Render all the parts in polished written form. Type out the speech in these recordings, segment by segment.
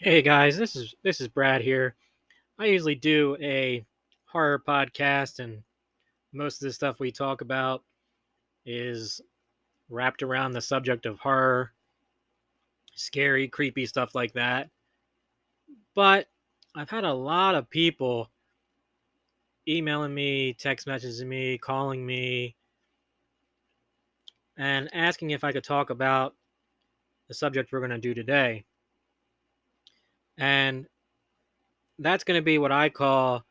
Hey guys, this is Brad here. I usually do a horror podcast, and most of the stuff we talk about is wrapped around the subject of horror, scary, creepy stuff like that. But I've had a lot of people emailing me, text messaging me, calling me, and asking if I could talk about the subject we're going to do today. And that's going to be what I call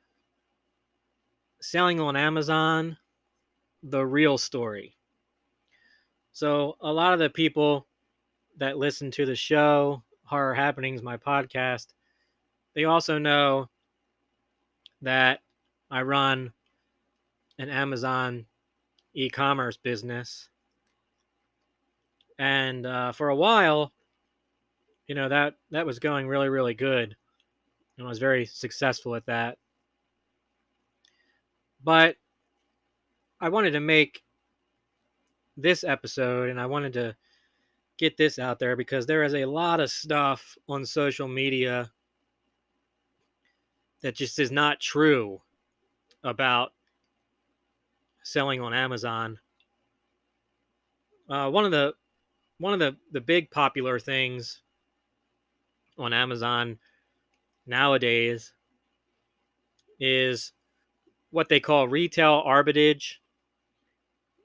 selling on Amazon, the real story. So, a lot of the people that listen to the show, Horror Happenings, my podcast, they also know that I run an Amazon e-commerce business, and for a while, that was going really, really good, and I was very successful at that. But I wanted to make this episode, and I wanted to get this out there because there is a lot of stuff on social media that just is not true about selling on Amazon. One of the big popular things on Amazon nowadays is what they call retail arbitrage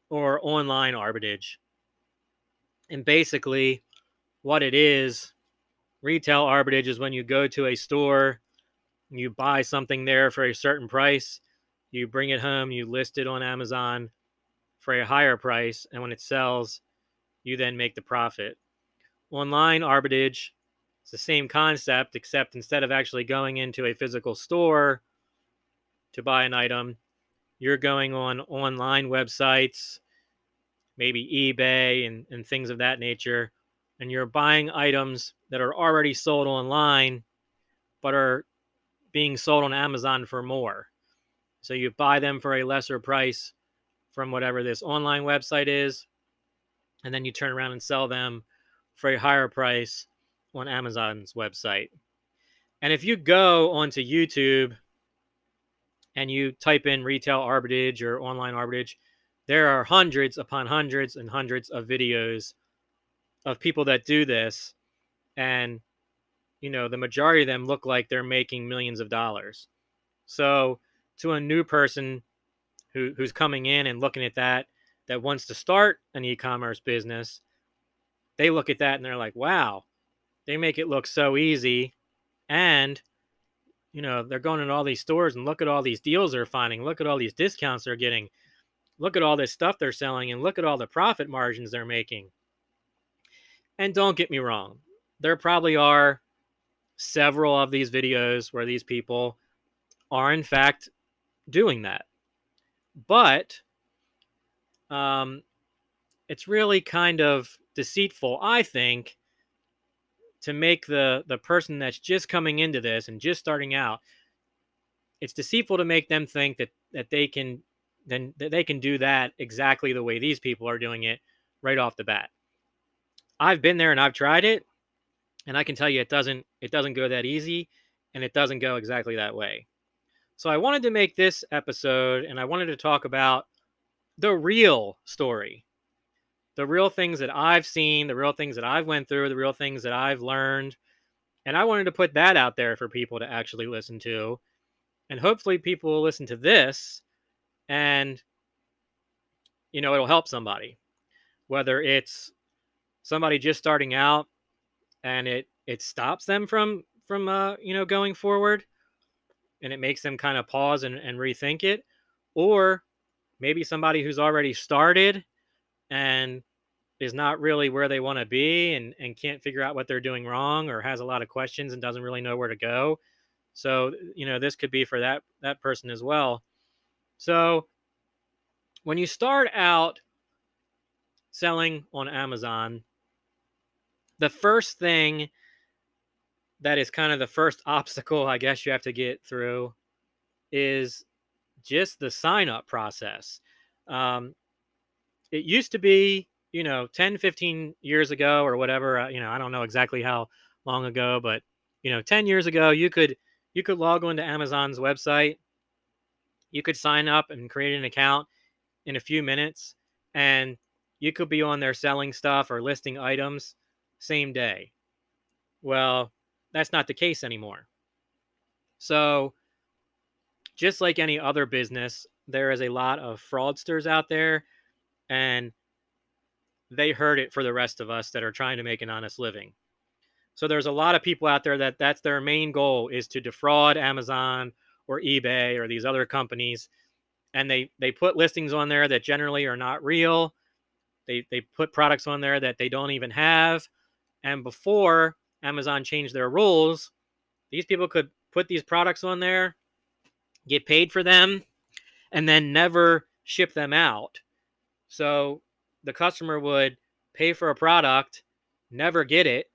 or online arbitrage. And basically, what it is, retail arbitrage is when you go to a store, you buy something there for a certain price, you bring it home, you list it on Amazon for a higher price, and when it sells, you then make the profit. Online arbitrage, it's the same concept, except instead of actually going into a physical store to buy an item, you're going on online websites, maybe eBay and things of that nature, and you're buying items that are already sold online but are being sold on Amazon for more. So you buy them for a lesser price from whatever this online website is, and then you turn around and sell them for a higher price on Amazon's website. And if you go onto YouTube and you type in retail arbitrage or online arbitrage, there are hundreds upon hundreds and hundreds of videos of people that do this. And, the majority of them look like they're making millions of dollars. So to a new person who's coming in and looking at that wants to start an e-commerce business, they look at that and they're like, wow, they make it look so easy. And they're going into all these stores and look at all these deals they're finding. Look at all these discounts they're getting. Look at all this stuff they're selling and look at all the profit margins they're making. And don't get me wrong, there probably are several of these videos where these people are in fact doing that. But it's really kind of deceitful, I think, to make the person that's just coming into this and just starting out, it's deceitful to make them think that they can do that exactly the way these people are doing it right off the bat. I've been there and I've tried it, and I can tell you it doesn't go that easy, and it doesn't go exactly that way. So I wanted to make this episode, and I wanted to talk about the real story, the real things that I've seen, the real things that I've went through, the real things that I've learned, and I wanted to put that out there for people to actually listen to. And hopefully people will listen to this and, it'll help somebody, whether it's somebody just starting out and it stops them from going forward, and it makes them kind of pause and rethink it, or maybe somebody who's already started and is not really where they want to be and can't figure out what they're doing wrong, or has a lot of questions and doesn't really know where to go. So, this could be for that person as well. So when you start out selling on Amazon, the first thing that is kind of the first obstacle, I guess, you have to get through is just the sign up process. It used to be, 10, 15 years ago or whatever, I don't know exactly how long ago, but 10 years ago, you could log on to Amazon's website, you could sign up and create an account in a few minutes, and you could be on there selling stuff or listing items same day. Well, that's not the case anymore. So, just like any other business, there is a lot of fraudsters out there, and they hurt it for the rest of us that are trying to make an honest living. So there's a lot of people out there that's their main goal is to defraud Amazon or eBay or these other companies, and they put listings on there that generally are not real. They put products on there that they don't even have. And before Amazon changed their rules, these people could put these products on there, get paid for them, and then never ship them out. So the customer would pay for a product, never get it.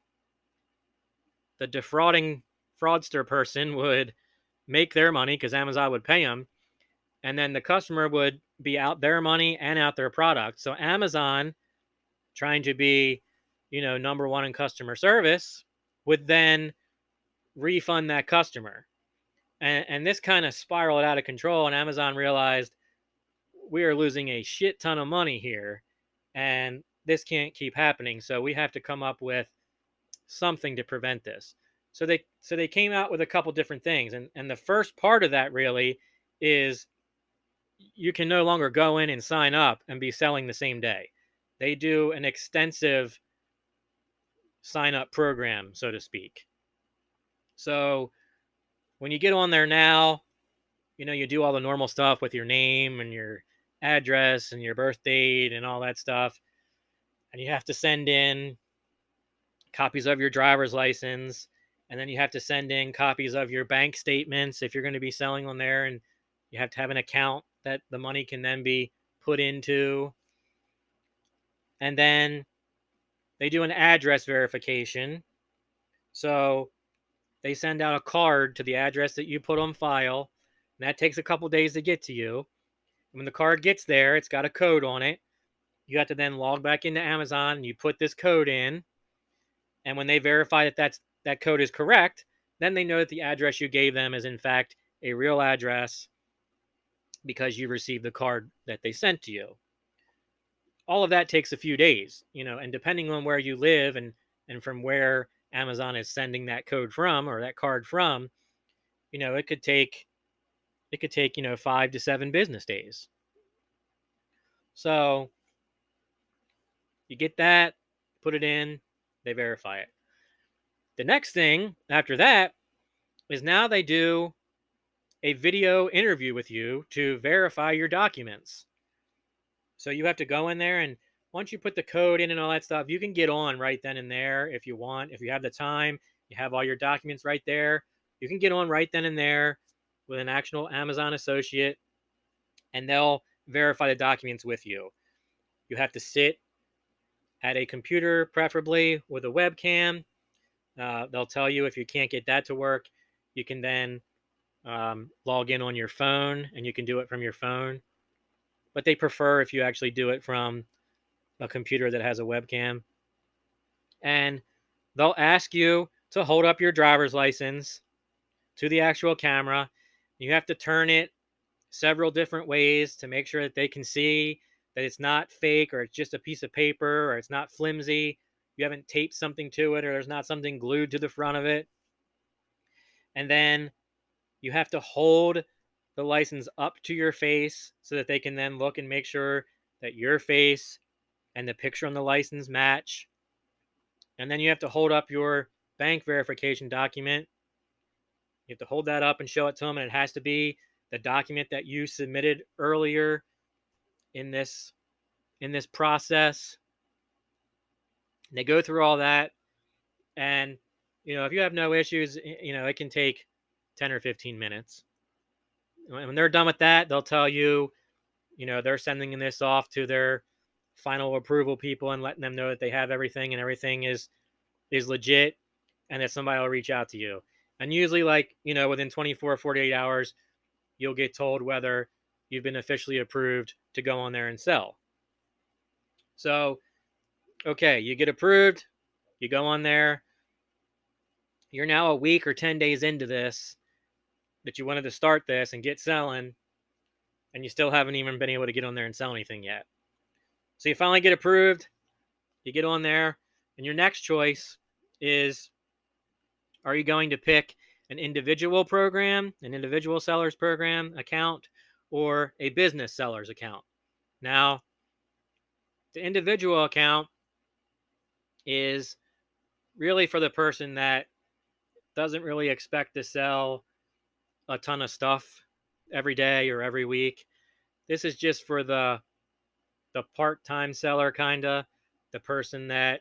The defrauding fraudster person would make their money because Amazon would pay them. And then the customer would be out their money and out their product. So Amazon, trying to be, number one in customer service, would then refund that customer. And this kind of spiraled out of control. And Amazon realized we are losing a shit ton of money here. And this can't keep happening. So we have to come up with something to prevent this. So they came out with a couple different things. And the first part of that really is you can no longer go in and sign up and be selling the same day. They do an extensive sign up program, so to speak. So when you get on there now, you do all the normal stuff with your name and your address and your birth date and all that stuff. And you have to send in copies of your driver's license. And then you have to send in copies of your bank statements if you're going to be selling on there. And you have to have an account that the money can then be put into. And then they do an address verification. So they send out a card to the address that you put on file. And that takes a couple days to get to you. When the card gets there, it's got a code on it. You have to then log back into Amazon and you put this code in. And when they verify that code is correct, then they know that the address you gave them is in fact a real address because you received the card that they sent to you. All of that takes a few days, and depending on where you live and from where Amazon is sending that code from or that card from, it could take 5 to 7 business days. So you get that, put it in, they verify it. The next thing after that is now they do a video interview with you to verify your documents. So you have to go in there, and once you put the code in and all that stuff, you can get on right then and there if you want. If you have the time, you have all your documents right there, you can get on right then and there with an actual Amazon associate, and they'll verify the documents with you. You have to sit at a computer, preferably with a webcam. They'll tell you if you can't get that to work, you can then log in on your phone, and you can do it from your phone. But they prefer if you actually do it from a computer that has a webcam. And they'll ask you to hold up your driver's license to the actual camera. You have to turn it several different ways to make sure that they can see that it's not fake, or it's just a piece of paper, or it's not flimsy. You haven't taped something to it, or there's not something glued to the front of it. And then you have to hold the license up to your face so that they can then look and make sure that your face and the picture on the license match. And then you have to hold up your bank verification document. You have to hold that up and show it to them, and it has to be the document that you submitted earlier in this process. They go through all that, and if you have no issues, it can take 10 or 15 minutes. When they're done with that, they'll tell you, they're sending this off to their final approval people and letting them know that they have everything and everything is legit, and that somebody will reach out to you. And usually, within 24 or 48 hours, you'll get told whether you've been officially approved to go on there and sell. So, okay, you get approved, you go on there, you're now a week or 10 days into this, that you wanted to start this and get selling, and you still haven't even been able to get on there and sell anything yet. So you finally get approved, you get on there, and your next choice is, are you going to pick an individual program, an individual sellers program account, or a business sellers account? Now, the individual account is really for the person that doesn't really expect to sell a ton of stuff every day or every week. This is just for the part-time seller, kind of the person that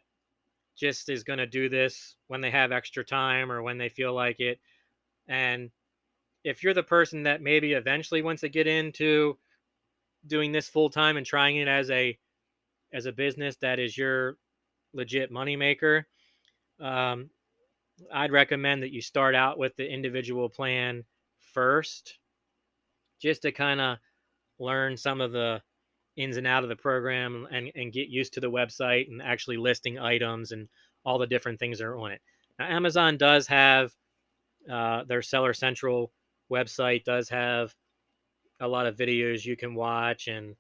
just is going to do this when they have extra time or when they feel like it. And if you're the person that maybe eventually wants to get into doing this full time and trying it as a business that is your legit moneymaker, um, I'd recommend that you start out with the individual plan first, just to kind of learn some of the ins and out of the program, and get used to the website and actually listing items and all the different things that are on it. Now, Amazon does have their Seller Central website does have a lot of videos you can watch and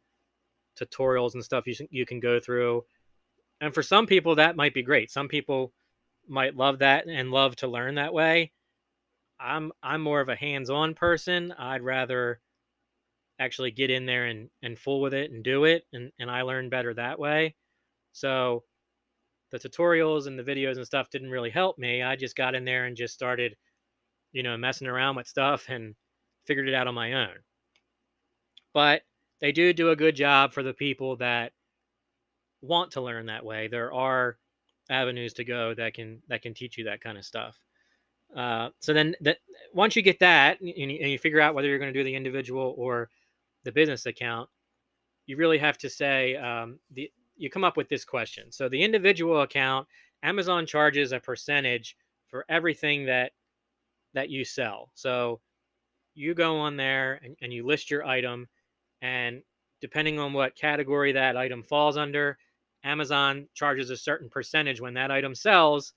tutorials and stuff you can go through. And for some people, that might be great. Some people might love that and love to learn that way. I'm more of a hands-on person. I'd rather actually get in there and fool with it and do it, and I learn better that way. So the tutorials and the videos and stuff didn't really help me. I just got in there and just started, messing around with stuff and figured it out on my own. But they do a good job for the people that want to learn that way. There are avenues to go that can teach you that kind of stuff. So then that once you get that, and you figure out whether you're going to do the individual or the business account, you really have to say, you come up with this question. So the individual account, Amazon charges a percentage for everything that you sell. So you go on there and you list your item, and depending on what category that item falls under, Amazon charges a certain percentage. When that item sells,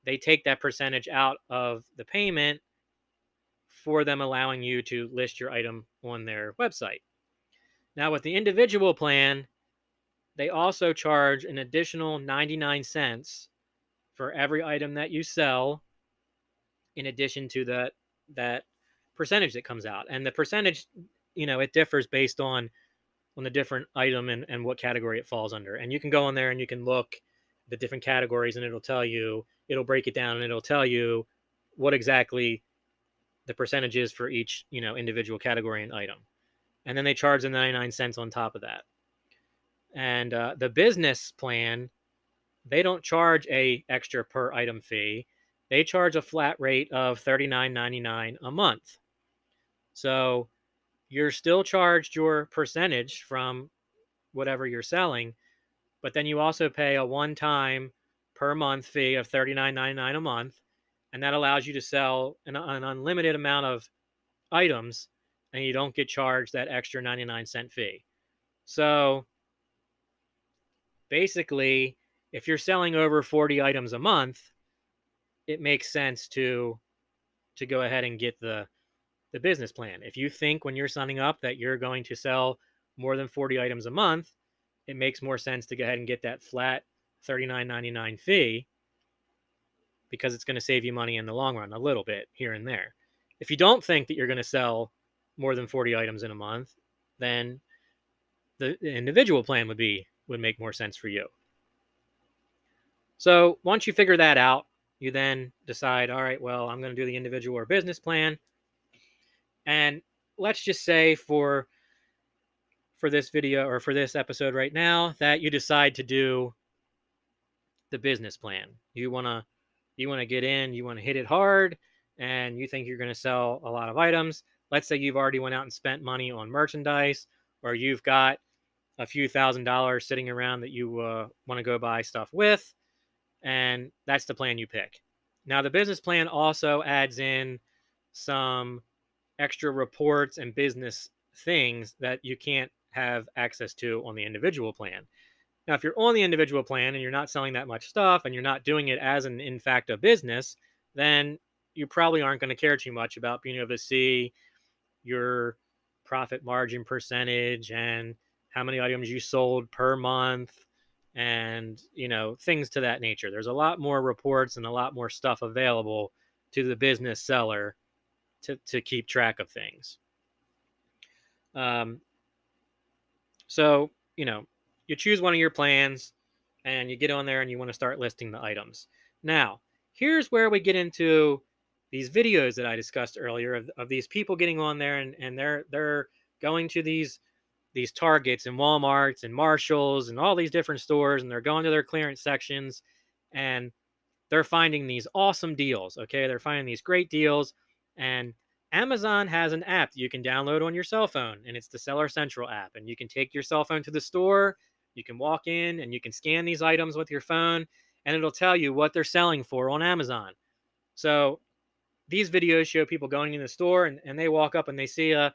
they take that percentage out of the payment for them allowing you to list your item on their website. Now, with the individual plan, they also charge an additional 99 cents for every item that you sell, in addition to that percentage that comes out. And the percentage, it differs based on the different item and what category it falls under. And you can go in there and you can look the different categories, and it'll break it down, and it'll tell you what exactly the percentage is for each, individual category and item. And then they charge the 99 cents on top of that. And the business plan, they don't charge a extra per item fee. They charge a flat rate of $39.99 a month. So you're still charged your percentage from whatever you're selling, but then you also pay a one-time per month fee of $39.99 a month, and that allows you to sell an unlimited amount of items, and you don't get charged that extra 99-cent fee. So basically, if you're selling over 40 items a month, it makes sense to go ahead and get the business plan. If you think when you're signing up that you're going to sell more than 40 items a month, it makes more sense to go ahead and get that flat $39.99 fee, because it's going to save you money in the long run, a little bit here and there. If you don't think that you're going to sell more than 40 items in a month, then the individual plan would make more sense for you. So once you figure that out, you then decide, all right, well, I'm going to do the individual or business plan. And let's just say for this video, or for this episode right now, that you decide to do the business plan. You want to get in, you want to hit it hard, and you think you're going to sell a lot of items. Let's say you've already went out and spent money on merchandise, or you've got a few $1,000s sitting around that you want to go buy stuff with, and that's the plan you pick. Now, the business plan also adds in some extra reports and business things that you can't have access to on the individual plan. Now, if you're on the individual plan and you're not selling that much stuff, and you're not doing it as in fact a business, then you probably aren't going to care too much about being able to see your profit margin percentage and how many items you sold per month and things to that nature. There's a lot more reports and a lot more stuff available to the business seller to keep track of things. um, so you choose one of your plans and you get on there and you want to start listing the items. Now here's where we get into these videos that I discussed earlier of these people getting on there, and they're going to these Targets and Walmarts and Marshalls and all these different stores, and they're going to their clearance sections, and they're finding these awesome deals. Okay, they're finding these great deals, and Amazon has an app that you can download on your cell phone, and it's the Seller Central app, and you can take your cell phone to the store, you can walk in and you can scan these items with your phone, and it'll tell you what they're selling for on Amazon. So these videos show people going in the store, and they walk up and they see a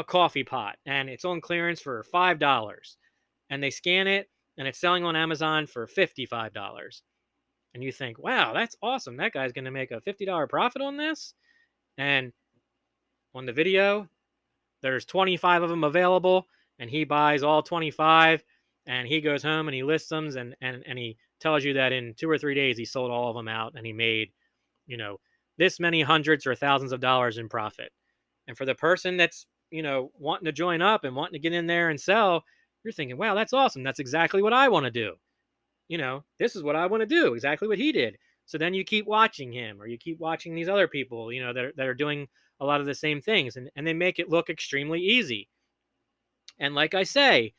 coffee pot and it's on clearance for $5, and they scan it and it's selling on Amazon for $55. And you think, wow, that's awesome. That guy's going to make a $50 profit on this. And on the video, there's 25 of them available, and he buys all 25, and he goes home and he lists them, and he tells you that in 2 or 3 days he sold all of them out and he made, you know, this many hundreds or thousands of dollars in profit. And for the person that's, wanting to join up and wanting to get in there and sell, you're thinking, wow, that's awesome. That's exactly what I want to do. This is what I want to do, exactly what he did. So then you keep watching him, or you keep watching these other people, that are doing a lot of the same things, and they make it look extremely easy. And like I say,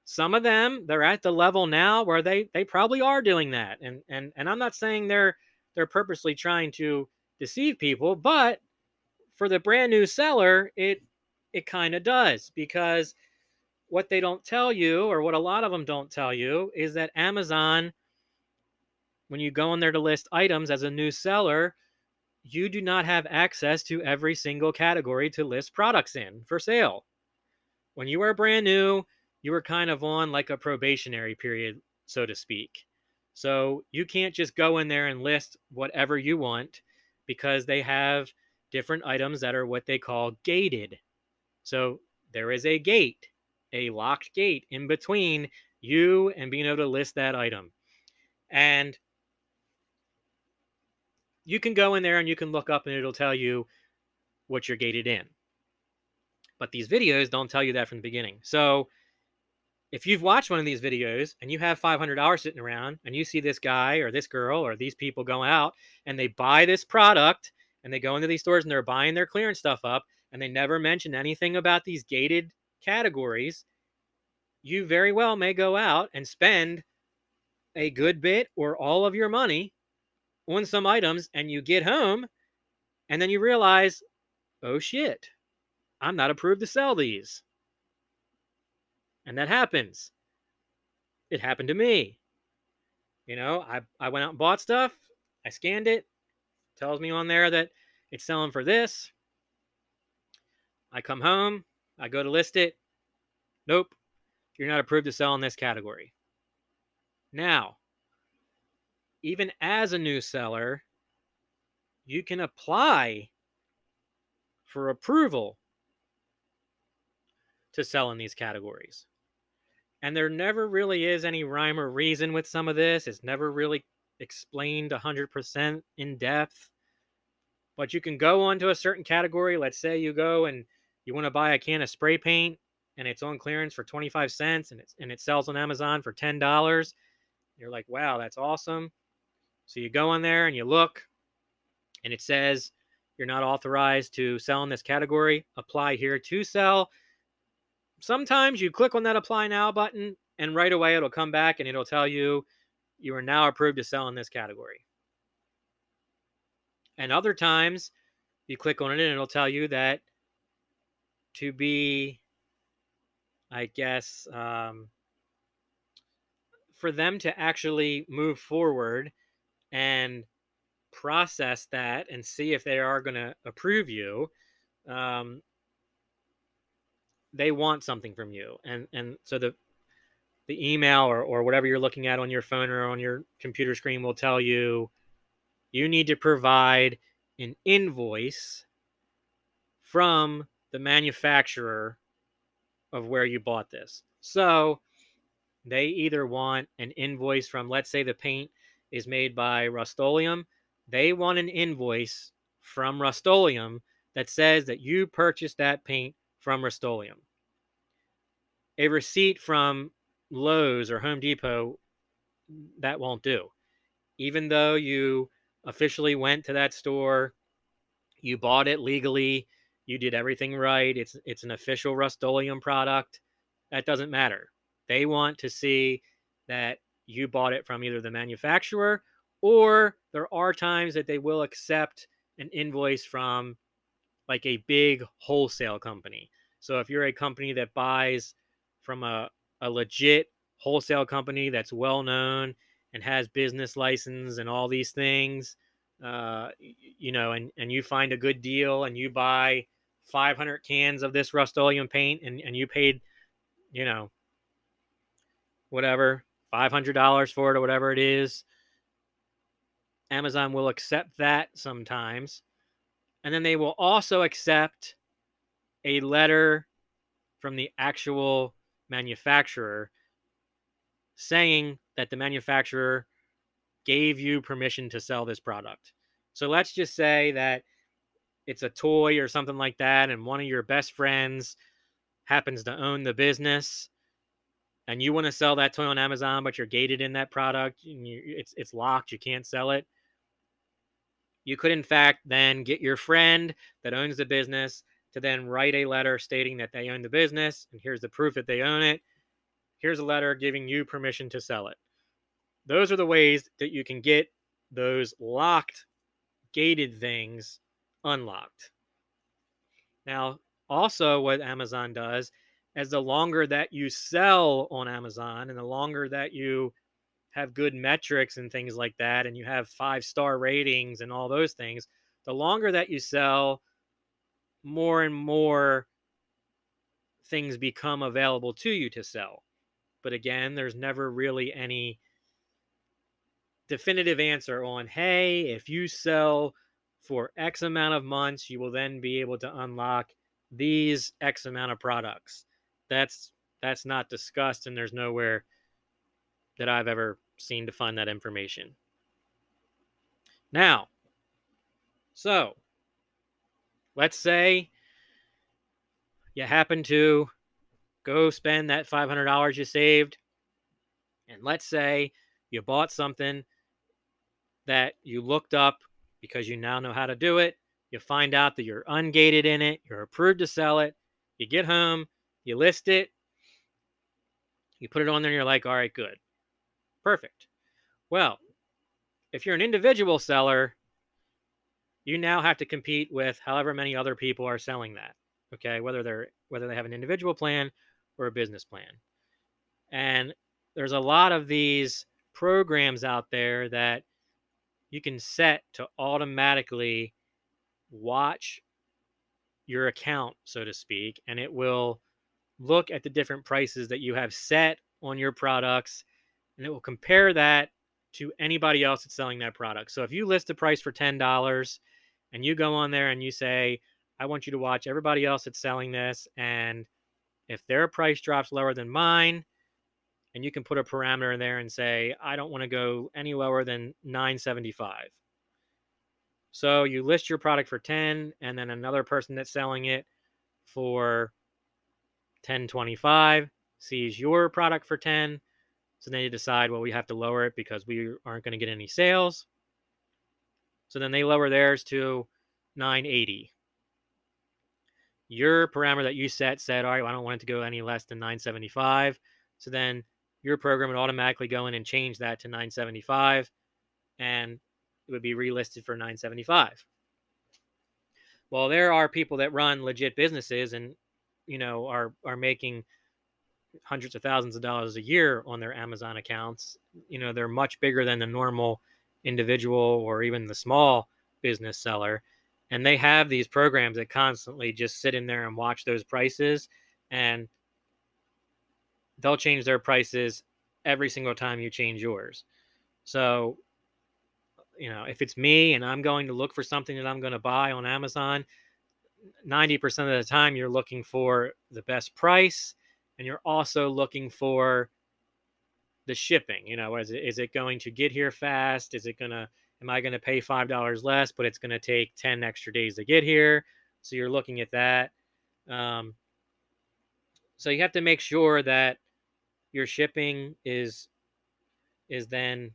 some of them, they're at the level now where they probably are doing that. And I'm not saying they're purposely trying to deceive people, but for the brand new seller, it kind of does, because what they don't tell you, or what a lot of them don't tell you, is that Amazon, when you go in there to list items as a new seller, you do not have access to every single category to list products in for sale. When you are brand new, you are kind of on like a probationary period, so to speak. So you can't just go in there and list whatever you want, because they have different items that are what they call gated. So there is a gate, a locked gate in between you and being able to list that item. And you can go in there and you can look up and it'll tell you what you're gated in. But these videos don't tell you that from the beginning. So if you've watched one of these videos and you have $500 sitting around, and you see this guy or this girl or these people going out and they buy this product, and they go into these stores and they're buying their clearance stuff up, and they never mention anything about these gated categories, you very well may go out and spend a good bit or all of your money on some items, and you get home and then you realize, oh shit, I'm not approved to sell these. And that happens. It happened to me. I went out and bought stuff. I scanned it. Tells me on there that it's selling for this. I come home. I go to list it. Nope. You're not approved to sell in this category. Now, even as a new seller, you can apply for approval to sell in these categories. And there never really is any rhyme or reason with some of this. It's never really explained 100% in depth. But you can go onto a certain category. Let's say you go and you want to buy a can of spray paint, and it's on clearance for 25 cents, and it sells on Amazon for $10. You're like, wow, that's awesome. So you go in there and you look, and it says you're not authorized to sell in this category. Apply here to sell. Sometimes you click on that apply now button, and right away it'll come back and it'll tell you you are now approved to sell in this category. And other times you click on it and it'll tell you that to be, I guess, for them to actually move forward and process that and see if they are going to approve you, they want something from you. And so the email or whatever you're looking at on your phone or on your computer screen will tell you you need to provide an invoice from the manufacturer of where you bought this. So they either want an invoice from, let's say the paint is made by Rust-Oleum. They want an invoice from Rust-Oleum that says that you purchased that paint from Rust-Oleum. A receipt from Lowe's or Home Depot, that won't do. Even though you officially went to that store, you bought it legally, you did everything right, it's an official Rust-Oleum product, that doesn't matter. They want to see that you bought it from either the manufacturer, or there are times that they will accept an invoice from like a big wholesale company. So if you're a company that buys from a legit wholesale company that's well known and has business license and all these things, and you find a good deal and you buy 500 cans of this Rust-Oleum paint, and you paid, you know, whatever, $500 for it or whatever it is, Amazon will accept that sometimes. And then they will also accept a letter from the actual manufacturer saying that the manufacturer gave you permission to sell this product. So let's just say that it's a toy or something like that, and one of your best friends happens to own the business, and you want to sell that toy on Amazon, but you're gated in that product, and it's locked, you can't sell it. You could, in fact, then get your friend that owns the business to then write a letter stating that they own the business, and here's the proof that they own it. Here's a letter giving you permission to sell it. Those are the ways that you can get those locked, gated things unlocked. Now, also, what Amazon does is the longer that you sell on Amazon and the longer that you have good metrics and things like that, and you have 5-star ratings and all those things, the longer that you sell, more and more things become available to you to sell. But again, there's never really any definitive answer on, hey, if you sell for X amount of months, you will then be able to unlock these X amount of products. That's not discussed, and there's nowhere that I've ever seen to find that information. Now, so let's say you happen to go spend that $500 you saved, and let's say you bought something that you looked up because you now know how to do it. You find out that you're ungated in it, you're approved to sell it. You get home, you list it, you put it on there, and you're like, all right, good, perfect. Well, if you're an individual seller, you now have to compete with however many other people are selling that. Okay, whether they have an individual plan or a business plan. And there's a lot of these programs out there that you can set to automatically watch your account, so to speak, and it will look at the different prices that you have set on your products, and it will compare that to anybody else that's selling that product. So if you list a price for $10 and you go on there and you say, I want you to watch everybody else that's selling this, and if their price drops lower than mine, and you can put a parameter in there and say, I don't want to go any lower than $9.75. So you list your product for 10, and then another person that's selling it for $10.25 sees your product for 10. So then you decide, well, we have to lower it because we aren't going to get any sales. So then they lower theirs to $9.80. Your parameter that you set said, all right, well, I don't want it to go any less than $9.75. So then your program would automatically go in and change that to $9.75, and it would be relisted for $9.75. Well, there are people that run legit businesses and, are making hundreds of thousands of dollars a year on their Amazon accounts. They're much bigger than the normal individual or even the small business seller. And they have these programs that constantly just sit in there and watch those prices, and they'll change their prices every single time you change yours. So if it's me and I'm going to look for something that I'm going to buy on Amazon, 90% of the time you're looking for the best price, and you're also looking for the shipping. Is it going to get here fast? Am I going to pay $5 less, but it's going to take 10 extra days to get here? So you're looking at that. Um, so you have to make sure that your shipping is then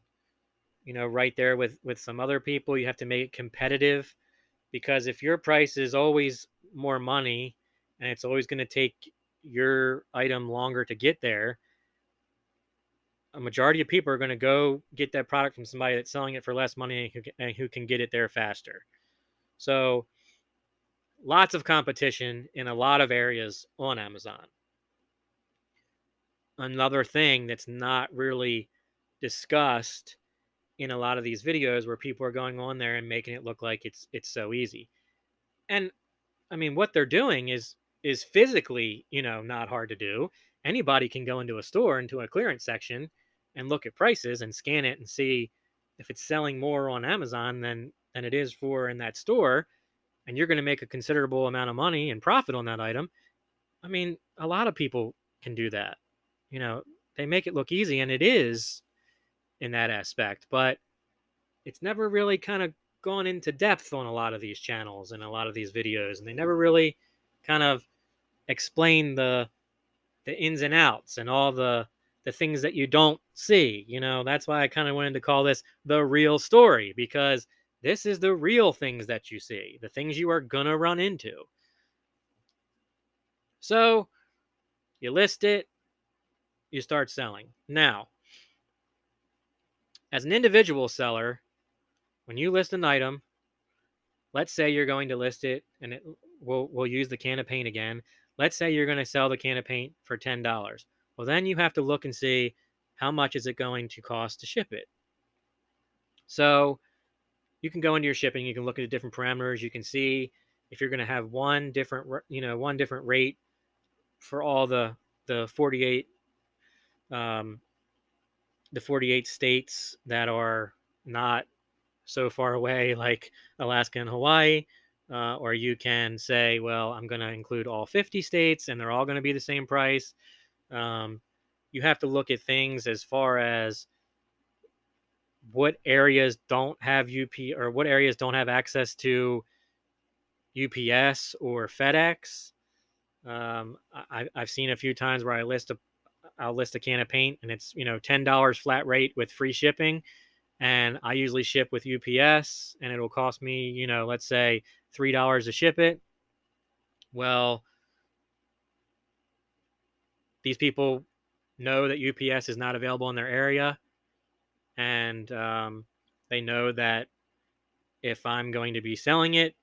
right there with some other people. You have to make it competitive, because if your price is always more money and it's always going to take your item longer to get there, a majority of people are going to go get that product from somebody that's selling it for less money and who can get it there faster. So lots of competition in a lot of areas on Amazon. Another thing that's not really discussed in a lot of these videos, where people are going on there and making it look like it's so easy. And I mean, what they're doing is physically, not hard to do. Anybody can go into a store, into a clearance section, and look at prices and scan it and see if it's selling more on Amazon than it is for in that store, and you're going to make a considerable amount of money and profit on that item. I mean, a lot of people can do that. You know, they make it look easy, and it is in that aspect, but it's never really kind of gone into depth on a lot of these channels and a lot of these videos, and they never really kind of explain the ins and outs and all the things that you don't see. That's why I kind of wanted to call this the real story, because this is the real things that you see, the things you are gonna run into. So you list it, you start selling. Now, as an individual seller, when you list an item, let's say you're going to list it, and we'll use the can of paint again. Let's say you're going to sell the can of paint for $10. Well, then you have to look and see how much is it going to cost to ship it. So you can go into your shipping. You can look at the different parameters. You can see if you're going to have one different rate for all the 48 um, the 48 states that are not so far away, like Alaska and Hawaii. Or you can say, well, I'm going to include all 50 states and they're all going to be the same price. Um, you have to look at things as far as what areas don't have or what areas don't have access to UPS or FedEx. I've seen a few times where I'll list a can of paint, and it's $10 flat rate with free shipping, and I usually ship with UPS, and it'll cost me, let's say $3 to ship it. Well, these people know that UPS is not available in their area, and they know that if I'm going to be selling it,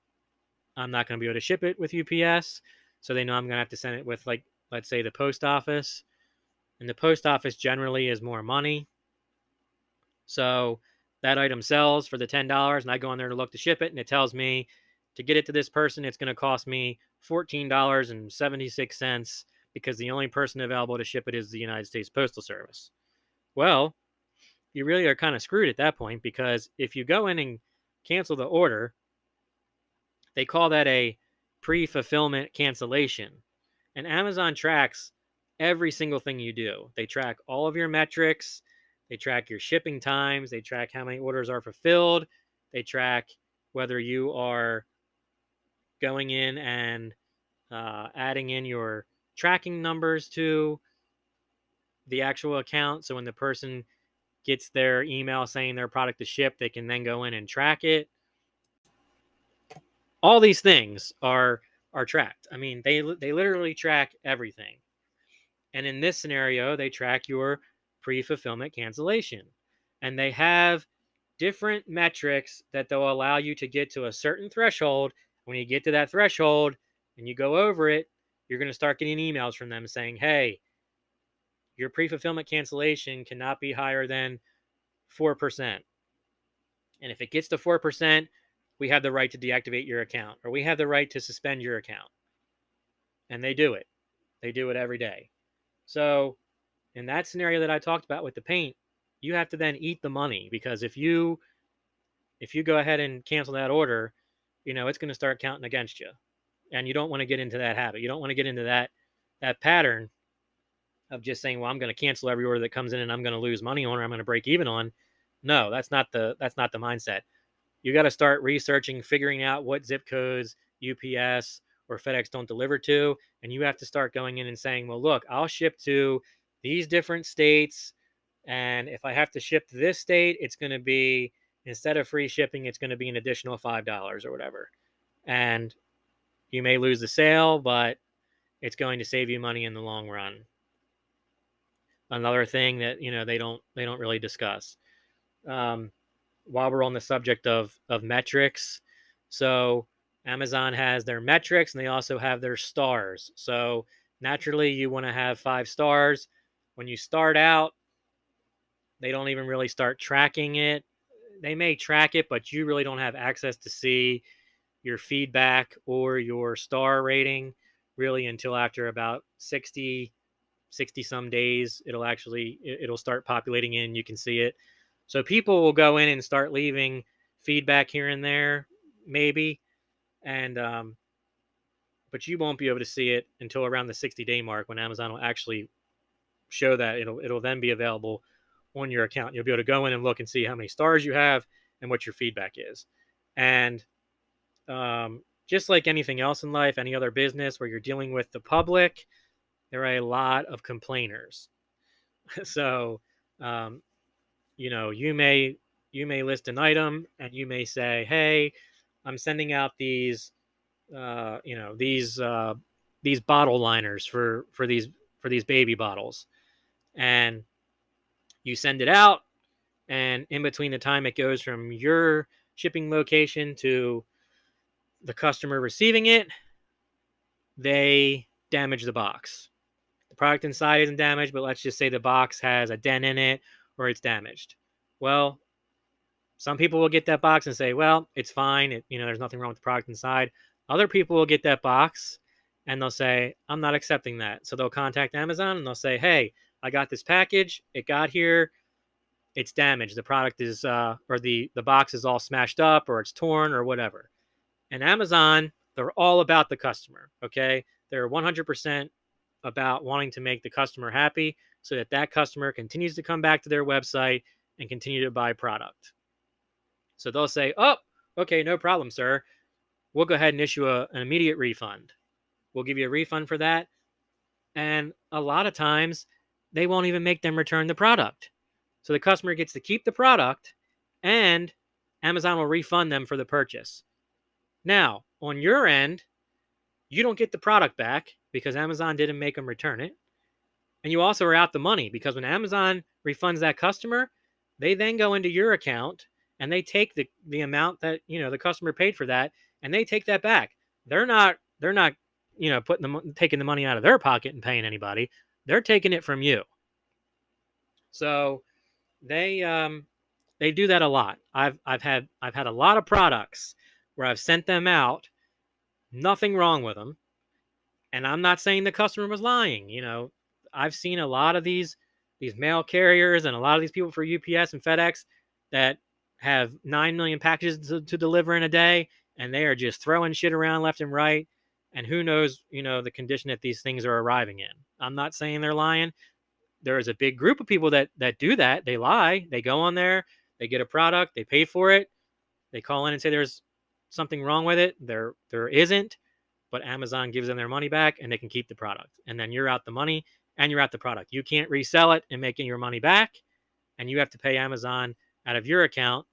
I'm not going to be able to ship it with UPS. So they know I'm going to have to send it with, like, let's say the post office, and the post office generally is more money. So that item sells for the $10, and I go on there to look to ship it, and it tells me to get it to this person, it's going to cost me $14.76, because the only person available to ship it is the United States Postal Service. Well, you really are kind of screwed at that point, because if you go in and cancel the order, they call that a pre-fulfillment cancellation. And Amazon tracks every single thing you do. They track all of your metrics. They track your shipping times. They track how many orders are fulfilled. They track whether you are going in and adding in your tracking numbers to the actual account. So when the person gets their email saying their product is shipped, they can then go in and track it. All these things are tracked. I mean, they literally track everything. And in this scenario, they track your pre-fulfillment cancellation. And they have different metrics that they'll allow you to get to a certain threshold. When you get to that threshold and you go over it, you're going to start getting emails from them saying, hey, your pre-fulfillment cancellation cannot be higher than 4%. And if it gets to 4%, we have the right to deactivate your account, or we have the right to suspend your account. And they do it. They do it every day. So in that scenario that I talked about with the paint, you have to then eat the money, because if you if you go ahead and cancel that order, it's going to start counting against you. And you don't want to get into that habit. You don't want to get into that pattern of just saying, well, I'm going to cancel every order that comes in and I'm going to lose money on or I'm going to break even on. No, that's not the mindset. You got to start researching, figuring out what zip codes UPS or FedEx don't deliver to, and you have to start going in and saying, well, look, I'll ship to these different states, and if I have to ship to this state, it's going to be, instead of free shipping, it's going to be an additional $5 or whatever. And you may lose the sale, but it's going to save you money in the long run. Another thing that they don't really discuss. While we're on the subject of metrics, so Amazon has their metrics and they also have their stars. So naturally, you want to have 5 stars. When you start out, they don't even really start tracking it. They may track it, but you really don't have access to see your feedback or your star rating really until after about 60 some days. It'll start populating in, you can see it. So people will go in and start leaving feedback here and there, maybe, and but you won't be able to see it until around the 60-day mark, when Amazon will actually show that. It'll then be available on your account. You'll be able to go in and look and see how many stars you have and what your feedback is. And just like anything else in life, any other business where you're dealing with the public, there are a lot of complainers. So you may list an item and you may say, hey, I'm sending out these bottle liners for these baby bottles, and you send it out, and in between the time it goes from your shipping location to the customer receiving it, they damage the box. The product inside isn't damaged, but let's just say the box has a dent in it or it's damaged. Well, some people will get that box and say, well, it's fine. There's nothing wrong with the product inside. Other people will get that box and they'll say, I'm not accepting that. So they'll contact Amazon and they'll say, hey, I got this package. It got here. It's damaged. The product is, or the box is all smashed up or it's torn or whatever. And Amazon, they're all about the customer. Okay. They're 100% about wanting to make the customer happy so that customer continues to come back to their website and continue to buy product. So they'll say, oh, okay, no problem, sir. We'll go ahead and issue an immediate refund. We'll give you a refund for that. And a lot of times, they won't even make them return the product. So the customer gets to keep the product, and Amazon will refund them for the purchase. Now, on your end, you don't get the product back because Amazon didn't make them return it. And you also are out the money, because when Amazon refunds that customer, they then go into your account and they take the amount that the customer paid for that, and they take that back. They're not taking the money out of their pocket and paying anybody. They're taking it from you. So they do that a lot. I've had a lot of products where I've sent them out, nothing wrong with them, and I'm not saying the customer was lying. I've seen a lot of these mail carriers and a lot of these people for UPS and FedEx that have 9 million packages to deliver in a day, and they are just throwing shit around left and right. And who knows, the condition that these things are arriving in. I'm not saying they're lying. There is a big group of people that do that. They lie. They go on there, they get a product, they pay for it, they call in and say there's something wrong with it. There isn't, but Amazon gives them their money back and they can keep the product. And then you're out the money and you're out the product. You can't resell it and make your money back, and you have to pay Amazon out of your account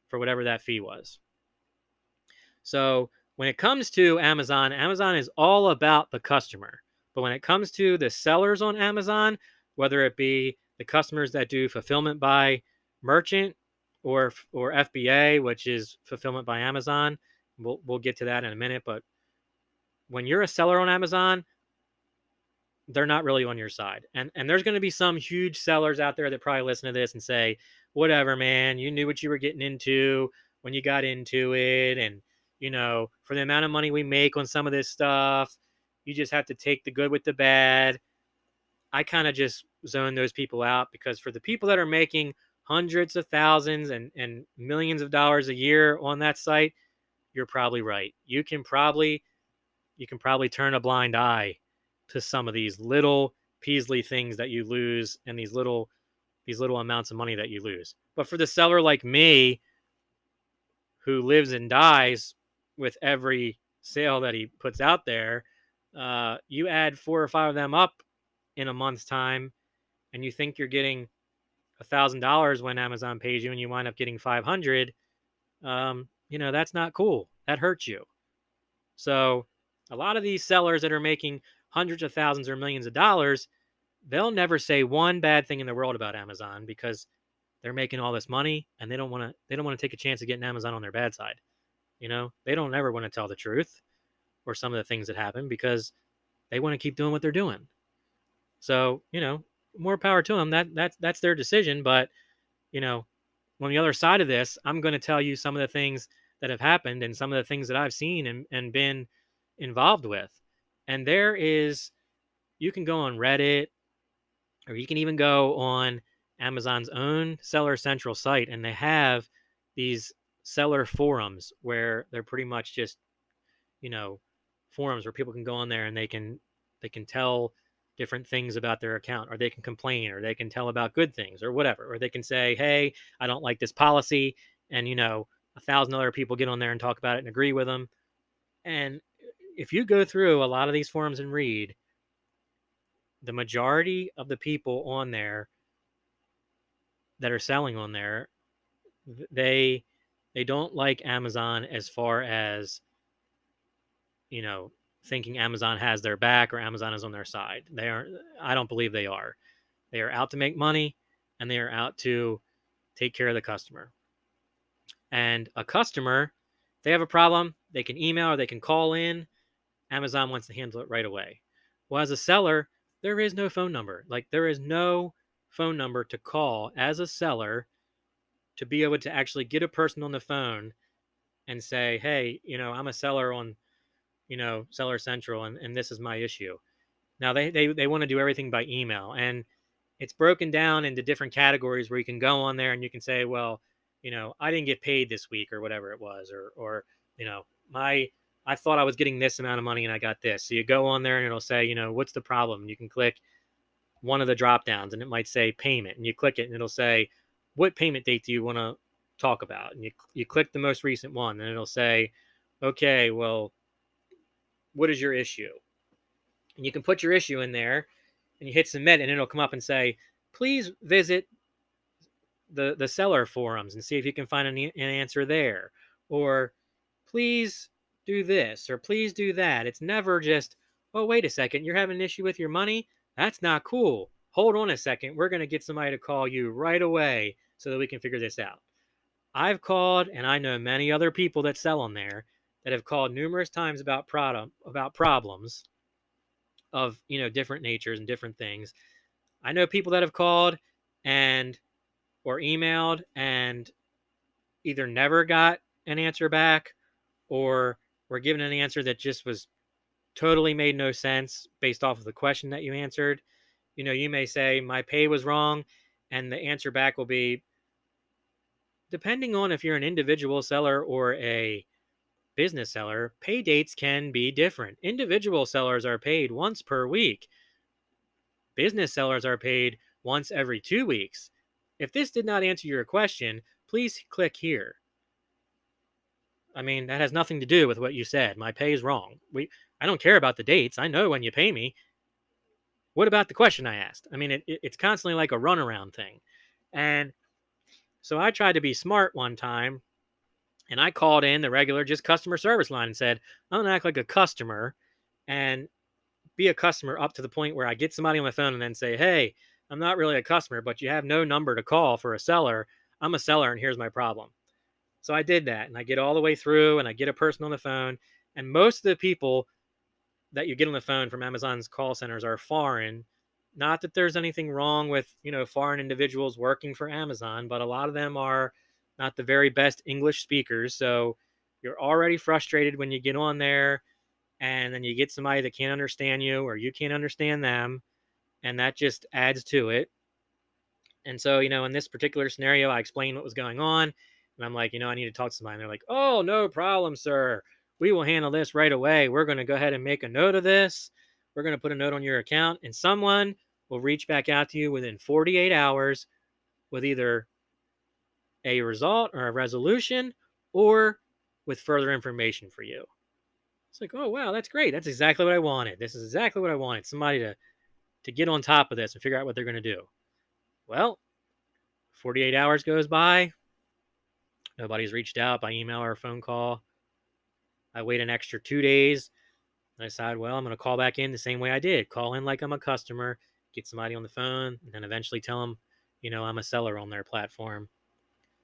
for whatever that fee was. So when it comes to Amazon, Amazon is all about the customer. But when it comes to the sellers on Amazon, whether it be the customers that do fulfillment by merchant or FBA, which is fulfillment by Amazon, we'll get to that in a minute. But when you're a seller on Amazon, they're not really on your side. And there's going to be some huge sellers out there that probably listen to this and say, whatever, man, you knew what you were getting into when you got into it. And, for the amount of money we make on some of this stuff, you just have to take the good with the bad. I kind of just zone those people out, because for the people that are making hundreds of thousands and millions of dollars a year on that site, you're probably right. You can probably turn a blind eye to some of these little Peasly things that you lose, and these little amounts of money that you lose. But for the seller like me, who lives and dies with every sale that he puts out there, you add 4 or 5 of them up in a month's time, and you think you're getting $1,000 when Amazon pays you, and you wind up getting 500. That's not cool. That hurts you. So a lot of these sellers that are making hundreds of thousands or millions of dollars, they'll never say one bad thing in the world about Amazon because they're making all this money, and they don't want to take a chance of getting Amazon on their bad side. They don't ever want to tell the truth or some of the things that happen because they want to keep doing what they're doing. So, more power to them. That's their decision. But, you know, on the other side of this, I'm going to tell you some of the things that have happened and some of the things that I've seen and been involved with. And you can go on Reddit, or you can even go on Amazon's own Seller Central site, and they have these seller forums where they're pretty much just, you know, forums where people can go on there and they can tell different things about their account, or they can complain, or they can tell about good things or whatever, or they can say, hey, I don't like this policy, and 1,000 other people get on there and talk about it and agree with them. And if you go through a lot of these forums and read, the majority of the people on there that are selling on there, they they don't like Amazon as far as, you know, thinking Amazon has their back or Amazon is on their side. They are I don't believe they are. They are out to make money, and they are out to take care of the customer. And a customer, if they have a problem, they can email or they can call in. Amazon wants to handle it right away. Well, as a seller, there is no phone number. Like, there is no phone number to call as a seller to be able to actually get a person on the phone and say, hey, I'm a seller on, Seller Central, and this is my issue. Now, they want to do everything by email, and it's broken down into different categories where you can go on there and you can say, well, I didn't get paid this week or whatever it was, or my I thought I was getting this amount of money and I got this. So you go on there and it'll say, what's the problem? And you can click one of the drop downs and it might say payment, and you click it and it'll say, what payment date do you want to talk about? And you click the most recent one, and it'll say, okay, well, what is your issue? And you can put your issue in there and you hit submit, and it'll come up and say, please visit the seller forums and see if you can find an answer there, or please do this, or please do that. It's never just, oh, wait a second, you're having an issue with your money? That's not cool. Hold on a second. We're going to get somebody to call you right away so that we can figure this out. I've called, and I know many other people that sell on there that have called numerous times about problems of, different natures and different things. I know people that have called and or emailed and either never got an answer back, or were given an answer that just was totally made no sense based off of the question that you answered. You may say my pay was wrong, and the answer back will be, depending on if you're an individual seller or a business seller, pay dates can be different. Individual sellers are paid once per week. Business sellers are paid once every 2 weeks. If this did not answer your question, please click here. I mean, that has nothing to do with what you said. My pay is wrong. I don't care about the dates. I know when you pay me. What about the question I asked? I mean, it's constantly like a runaround thing. And so I tried to be smart one time, and I called in the regular just customer service line and said, I'm going to act like a customer and be a customer up to the point where I get somebody on my phone and then say, hey, I'm not really a customer, but you have no number to call for a seller. I'm a seller, and here's my problem. So I did that, and I get all the way through, and I get a person on the phone, and most of the people that you get on the phone from Amazon's call centers are foreign. Not that there's anything wrong with, foreign individuals working for Amazon, but a lot of them are not the very best English speakers. So you're already frustrated when you get on there, and then you get somebody that can't understand you, or you can't understand them, and that just adds to it. And so, in this particular scenario, I explained what was going on. And I'm like, I need to talk to somebody. And they're like, oh, no problem, sir. We will handle this right away. We're going to go ahead and make a note of this. We're going to put a note on your account, and someone will reach back out to you within 48 hours with either a result or a resolution or with further information for you. It's like, oh, wow, that's great. That's exactly what I wanted. This is exactly what I wanted. Somebody to get on top of this and figure out what they're going to do. Well, 48 hours goes by. Nobody's reached out by email or phone call. I wait an extra 2 days. And I decide, well, I'm going to call back in the same way I did. Call in like I'm a customer, get somebody on the phone, and then eventually tell them, I'm a seller on their platform.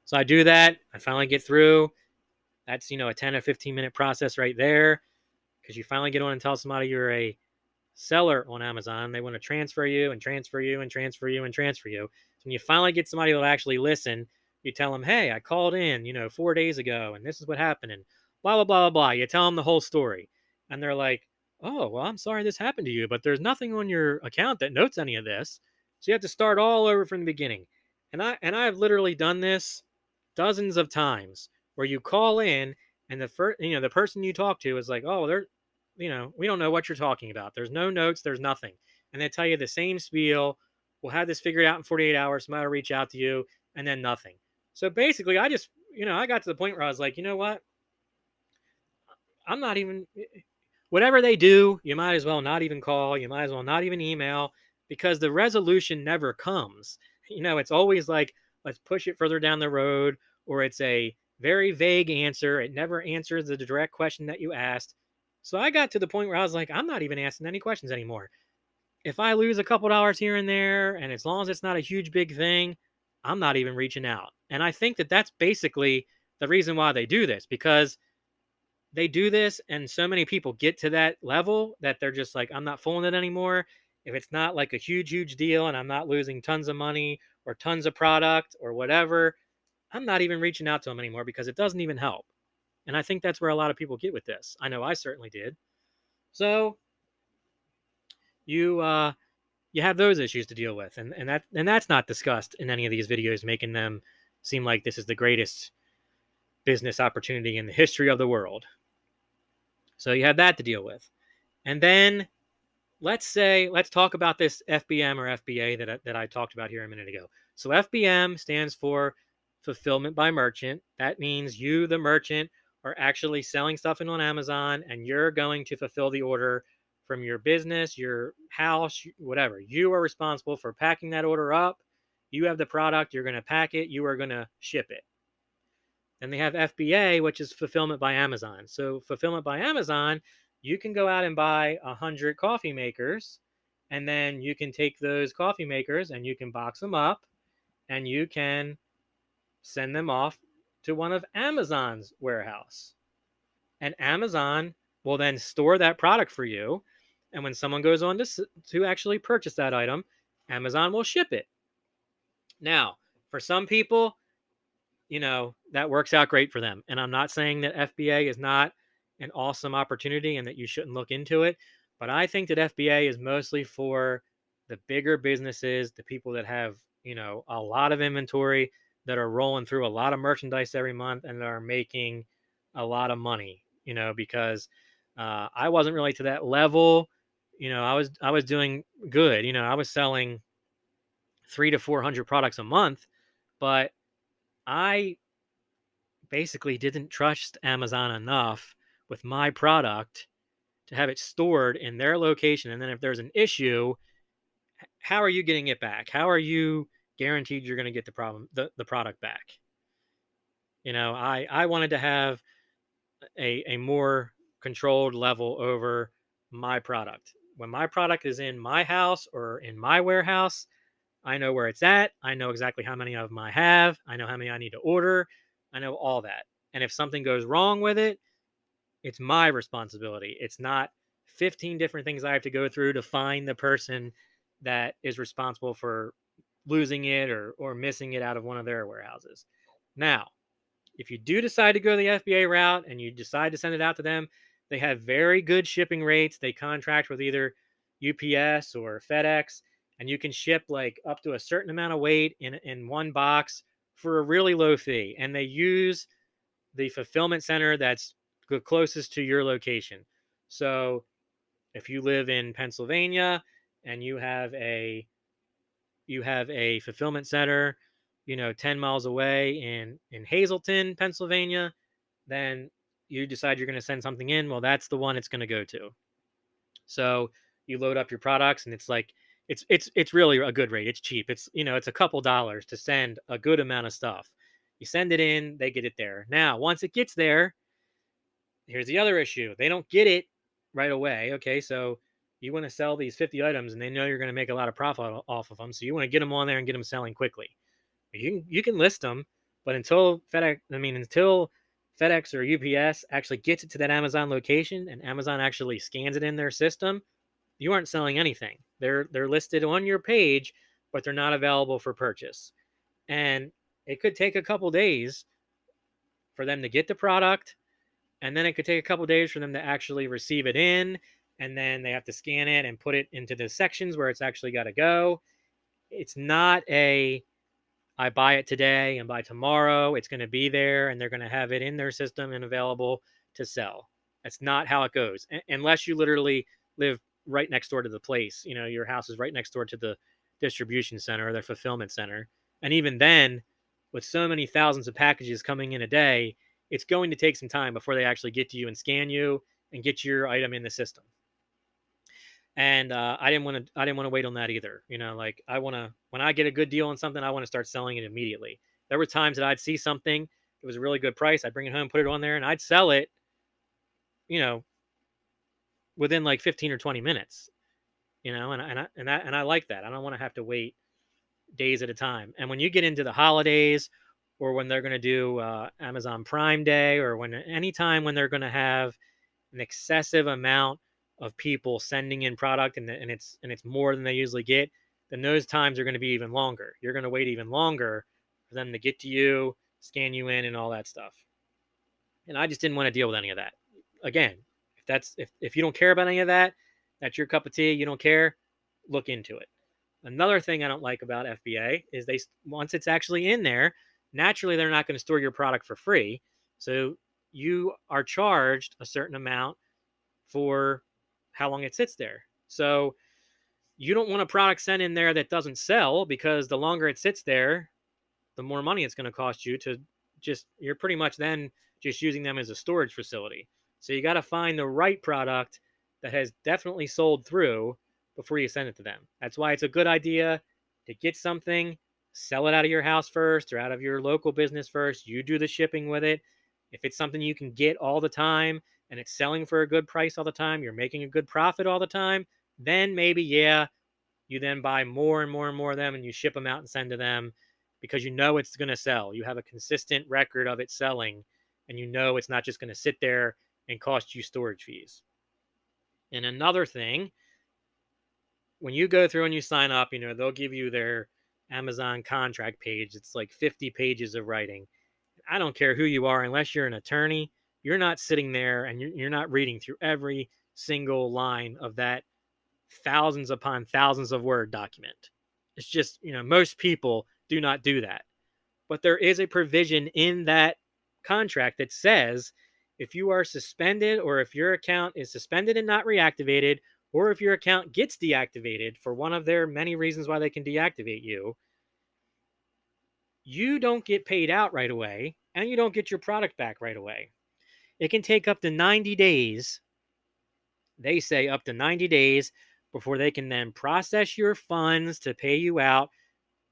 So I do that. I finally get through. That's, a 10 or 15-minute process right there, because you finally get on and tell somebody you're a seller on Amazon. They want to transfer you and transfer you and transfer you and transfer you. So when you finally get somebody who'll actually listen, you tell them, hey, I called in, 4 days ago, and this is what happened, and blah, blah, blah, blah, blah. You tell them the whole story. And they're like, oh, well, I'm sorry this happened to you, but there's nothing on your account that notes any of this. So you have to start all over from the beginning. And I've literally done this dozens of times, where you call in and the person you talk to is like, oh, we don't know what you're talking about. There's no notes, there's nothing. And they tell you the same spiel. We'll have this figured out in 48 hours. Somebody will reach out to you, and then nothing. So basically, I just, I got to the point where I was like, you know what? I'm not even, whatever they do, you might as well not even call. You might as well not even email, because the resolution never comes. It's always like, let's push it further down the road, or it's a very vague answer. It never answers the direct question that you asked. So I got to the point where I was like, I'm not even asking any questions anymore. If I lose a couple dollars here and there, and as long as it's not a huge big thing, I'm not even reaching out. And I think that that's basically the reason why they do this, because they do this and so many people get to that level that they're just like, I'm not fooling it anymore. If it's not like a huge deal and I'm not losing tons of money or tons of product or whatever, I'm not even reaching out to them anymore, because it doesn't even help. And I think that's where a lot of people get with this. I know I certainly did. So you have those issues to deal with, and that's not discussed in any of these videos, making them seem like this is the greatest business opportunity in the history of the world. So you have that to deal with. And then let's talk about this FBM or FBA that I talked about here a minute ago. So FBM stands for fulfillment by merchant. That means you, the merchant, are actually selling stuff on Amazon, and you're going to fulfill the order from your business, your house, whatever. You are responsible for packing that order up. You have the product, you're going to pack it, you are going to ship it. Then they have FBA, which is fulfillment by Amazon. So fulfillment by Amazon, you can go out and buy 100 coffee makers, and then you can take those coffee makers and you can box them up, and you can send them off to one of Amazon's warehouse. And Amazon will then store that product for you. And when someone goes on to actually purchase that item, Amazon will ship it. Now, for some people, that works out great for them. And I'm not saying that FBA is not an awesome opportunity and that you shouldn't look into it. But I think that FBA is mostly for the bigger businesses, the people that have, a lot of inventory, that are rolling through a lot of merchandise every month and are making a lot of money, because I wasn't really to that level. I was doing good. I was selling 300 to 400 products a month, but I basically didn't trust Amazon enough with my product to have it stored in their location. And then if there's an issue, how are you getting it back? How are you guaranteed you're going to get the product back? I wanted to have a more controlled level over my product. When my product is in my house or in my warehouse, I know where it's at. I know exactly how many of them I have. I know how many I need to order. I know all that. And if something goes wrong with it, it's my responsibility. It's not 15 different things I have to go through to find the person that is responsible for losing it or missing it out of one of their warehouses. Now, if you do decide to go the FBA route and you decide to send it out to them, they have very good shipping rates. They contract with either UPS or FedEx, and you can ship like up to a certain amount of weight in one box for a really low fee. And they use the fulfillment center that's the closest to your location. So if you live in Pennsylvania and you have a fulfillment center, 10 miles away in Hazleton, Pennsylvania, then you decide you're going to send something in, well, that's the one it's going to go to. So you load up your products, and it's like it's really a good rate. It's cheap. It's a couple dollars to send a good amount of stuff. You send it in, they get it there. Now, once it gets there, here's the other issue. They don't get it right away. Okay, so you want to sell these 50 items, and they know you're going to make a lot of profit off of them. So you want to get them on there and get them selling quickly. You can list them, but until FedEx or UPS actually gets it to that Amazon location and Amazon actually scans it in their system, you aren't selling anything. They're listed on your page, but they're not available for purchase. And it could take a couple days for them to get the product, and then it could take a couple days for them to actually receive it in, and then they have to scan it and put it into the sections where it's actually got to go. It's not a I buy it today and by tomorrow it's going to be there and they're going to have it in their system and available to sell. That's not how it goes. Unless you literally live right next door to the place. Your house is right next door to the distribution center or the fulfillment center. And even then, with so many thousands of packages coming in a day, it's going to take some time before they actually get to you and scan you and get your item in the system. And I didn't want to wait on that either. Like when I get a good deal on something, I want to start selling it immediately. There were times that I'd see something, it was a really good price, I'd bring it home, put it on there, and I'd sell it, you know, within like 15 or 20 minutes. And I like that. I don't want to have to wait days at a time. And when you get into the holidays, or when they're going to do Amazon Prime Day, or anytime when they're going to have an excessive amount of people sending in product, and it's more than they usually get, then those times are going to be even longer. You're going to wait even longer for them to get to you, scan you in, and all that stuff. And I just didn't want to deal with any of that. Again, if you don't care about any of that, that's your cup of tea. You don't care, look into it. Another thing I don't like about FBA is once it's actually in there, naturally they're not going to store your product for free. So you are charged a certain amount for how long it sits there. So you don't want a product sent in there that doesn't sell, because the longer it sits there, the more money it's going to cost you to you're pretty much then just using them as a storage facility. So you got to find the right product that has definitely sold through before you send it to them. That's why it's a good idea to get something, sell it out of your house first or out of your local business first. You do the shipping with it. If it's something you can get all the time and it's selling for a good price all the time, you're making a good profit all the time, then maybe, yeah, you then buy more and more and more of them and you ship them out and send to them, because you know it's going to sell. You have a consistent record of it selling, and you know it's not just going to sit there and cost you storage fees. And another thing, when you go through and you sign up, they'll give you their Amazon contract page. It's like 50 pages of writing. I don't care who you are, unless you're an attorney, you're not sitting there and you're not reading through every single line of that thousands upon thousands of word document. It's just, most people do not do that. But there is a provision in that contract that says if you are suspended, or if your account is suspended and not reactivated, or if your account gets deactivated for one of their many reasons why they can deactivate you, you don't get paid out right away, and you don't get your product back right away. It can take up to 90 days. They say up to 90 days before they can then process your funds to pay you out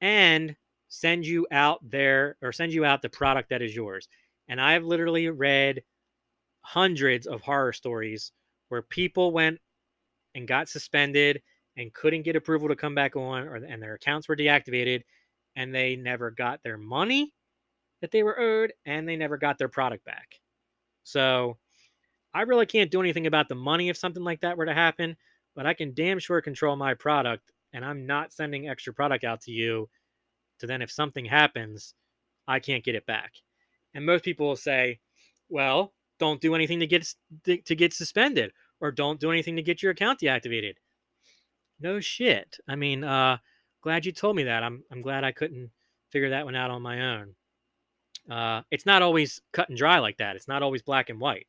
and send you out the product that is yours. And I've literally read hundreds of horror stories where people went and got suspended and couldn't get approval to come back on, and their accounts were deactivated, and they never got their money that they were owed, and they never got their product back. So I really can't do anything about the money if something like that were to happen, but I can damn sure control my product, and I'm not sending extra product out to you to then, if something happens, I can't get it back. And most people will say, well, don't do anything to get suspended, or don't do anything to get your account deactivated. No shit. I mean, glad you told me that. I'm glad I couldn't figure that one out on my own. It's not always cut and dry like that. It's not always black and white.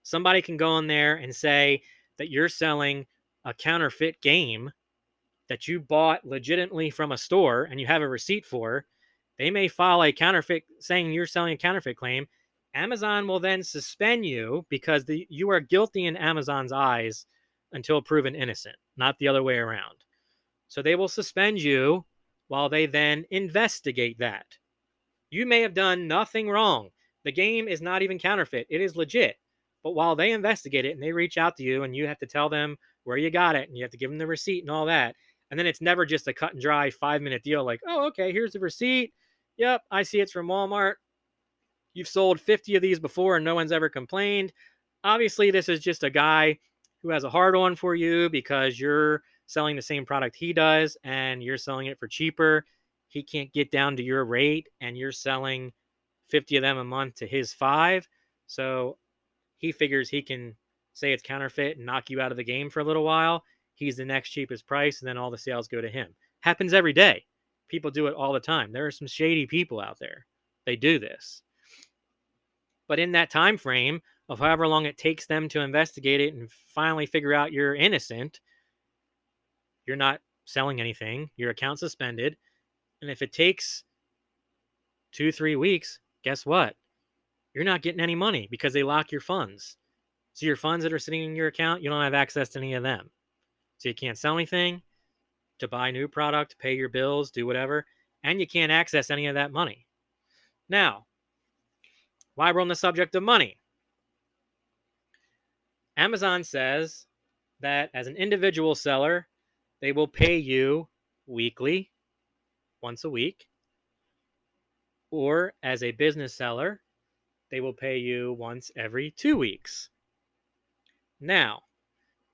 Somebody can go in there and say that you're selling a counterfeit game that you bought legitimately from a store and you have a receipt for. They may file a counterfeit saying you're selling a counterfeit claim. Amazon will then suspend you because you are guilty in Amazon's eyes until proven innocent, not the other way around. So they will suspend you while they then investigate that. You may have done nothing wrong. The game is not even counterfeit, it is legit. But while they investigate it and they reach out to you and you have to tell them where you got it and you have to give them the receipt and all that. And then it's never just a cut and dry 5 minute deal like, oh, okay, here's the receipt. Yep, I see it's from Walmart. You've sold 50 of these before and no one's ever complained. Obviously, this is just a guy who has a hard on for you because you're selling the same product he does and you're selling it for cheaper. He can't get down to your rate and you're selling 50 of them a month to his five. So he figures he can say it's counterfeit and knock you out of the game for a little while. He's the next cheapest price and then all the sales go to him. Happens every day. People do it all the time. There are some shady people out there. They do this. But in that time frame of however long it takes them to investigate it and finally figure out you're innocent, you're not selling anything, your account suspended. And if it takes 2, 3 weeks, guess what? You're not getting any money because they lock your funds. So your funds that are sitting in your account, you don't have access to any of them. So you can't sell anything to buy new product, pay your bills, do whatever, and you can't access any of that money. Now, why we're on the subject of money? Amazon says that as an individual seller, they will pay you weekly, once a week, or as a business seller, they will pay you once every 2 weeks. Now,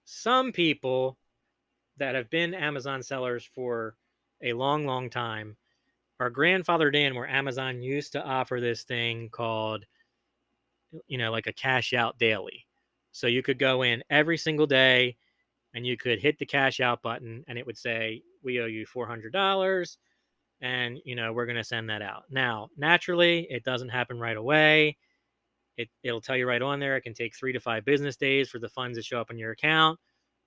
some people that have been Amazon sellers for a long, long time are grandfathered in where Amazon used to offer this thing called, like a cash out daily. So you could go in every single day and you could hit the cash out button and it would say, we owe you $400 and, we're going to send that out. Now, naturally, it doesn't happen right away. It'll tell you right on there. It can take 3 to 5 business days for the funds to show up in your account.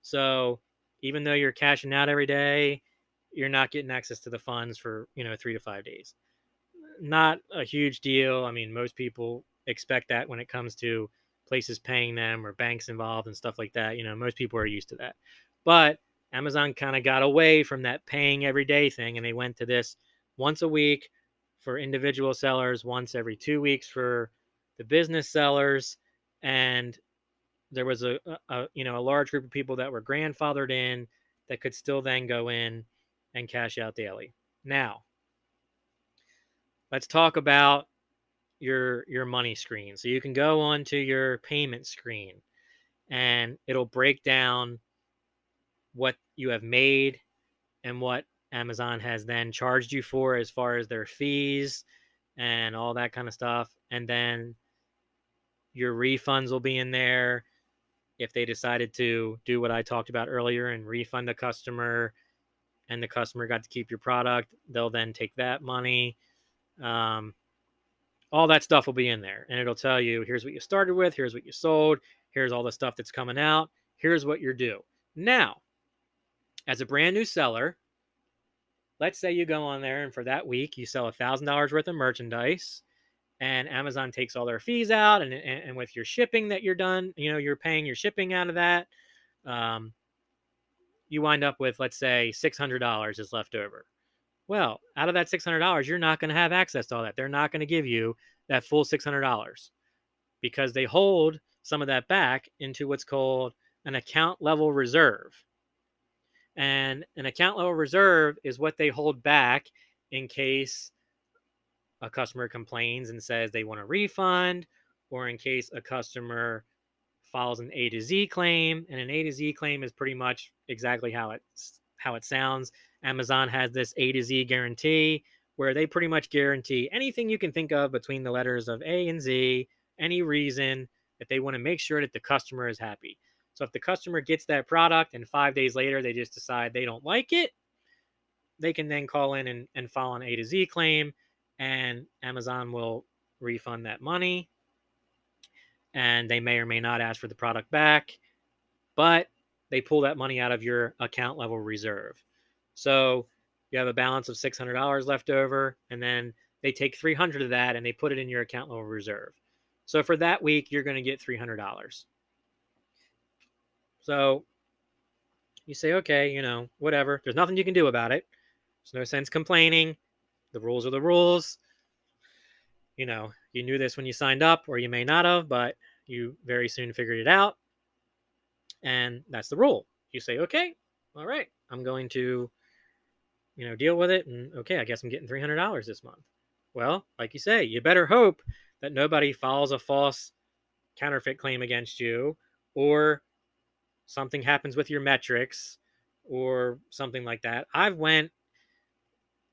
So even though you're cashing out every day, you're not getting access to the funds for, 3 to 5 days. Not a huge deal. I mean, most people expect that when it comes to places paying them or banks involved and stuff like that. Most people are used to that. But Amazon kind of got away from that paying every day thing and they went to this once a week for individual sellers, once every 2 weeks for the business sellers. And there was a large group of people that were grandfathered in that could still then go in and cash out daily. Now, let's talk about your money screen. So you can go onto your payment screen and it'll break down what you have made and what Amazon has then charged you for as far as their fees and all that kind of stuff. And then your refunds will be in there. If they decided to do what I talked about earlier and refund the customer and the customer got to keep your product, they'll then take that money. All that stuff will be in there and it'll tell you, here's what you started with, here's what you sold, here's all the stuff that's coming out, here's what you're due. Now, as a brand new seller, let's say you go on there and for that week you sell $1,000 worth of merchandise and Amazon takes all their fees out and with your shipping that you're done, you're paying your shipping out of that. You wind up with, let's say, $600 is left over. Well, out of that $600, you're not going to have access to all that. They're not going to give you that full $600 because they hold some of that back into what's called an account level reserve. And an account level reserve is what they hold back in case a customer complains and says they want a refund, or in case a customer files an A to Z claim. And an A to Z claim is pretty much exactly how it sounds. Amazon has this A to Z guarantee where they pretty much guarantee anything you can think of between the letters of A and Z, any reason that they want to make sure that the customer is happy. So if the customer gets that product and 5 days later they just decide they don't like it, they can then call in and file an A to Z claim, and Amazon will refund that money. And they may or may not ask for the product back, but they pull that money out of your account level reserve. So you have a balance of $600 left over, and then they take 300 of that and they put it in your account level reserve. So for that week, you're going to get $300. So you say, okay, whatever. There's nothing you can do about it. There's no sense complaining. The rules are the rules. You knew this when you signed up, or you may not have, but you very soon figured it out. And that's the rule. You say, okay, all right, I'm going to, deal with it. And okay, I guess I'm getting $300 this month. Well, like you say, you better hope that nobody files a false counterfeit claim against you, or something happens with your metrics, or something like that. I've went,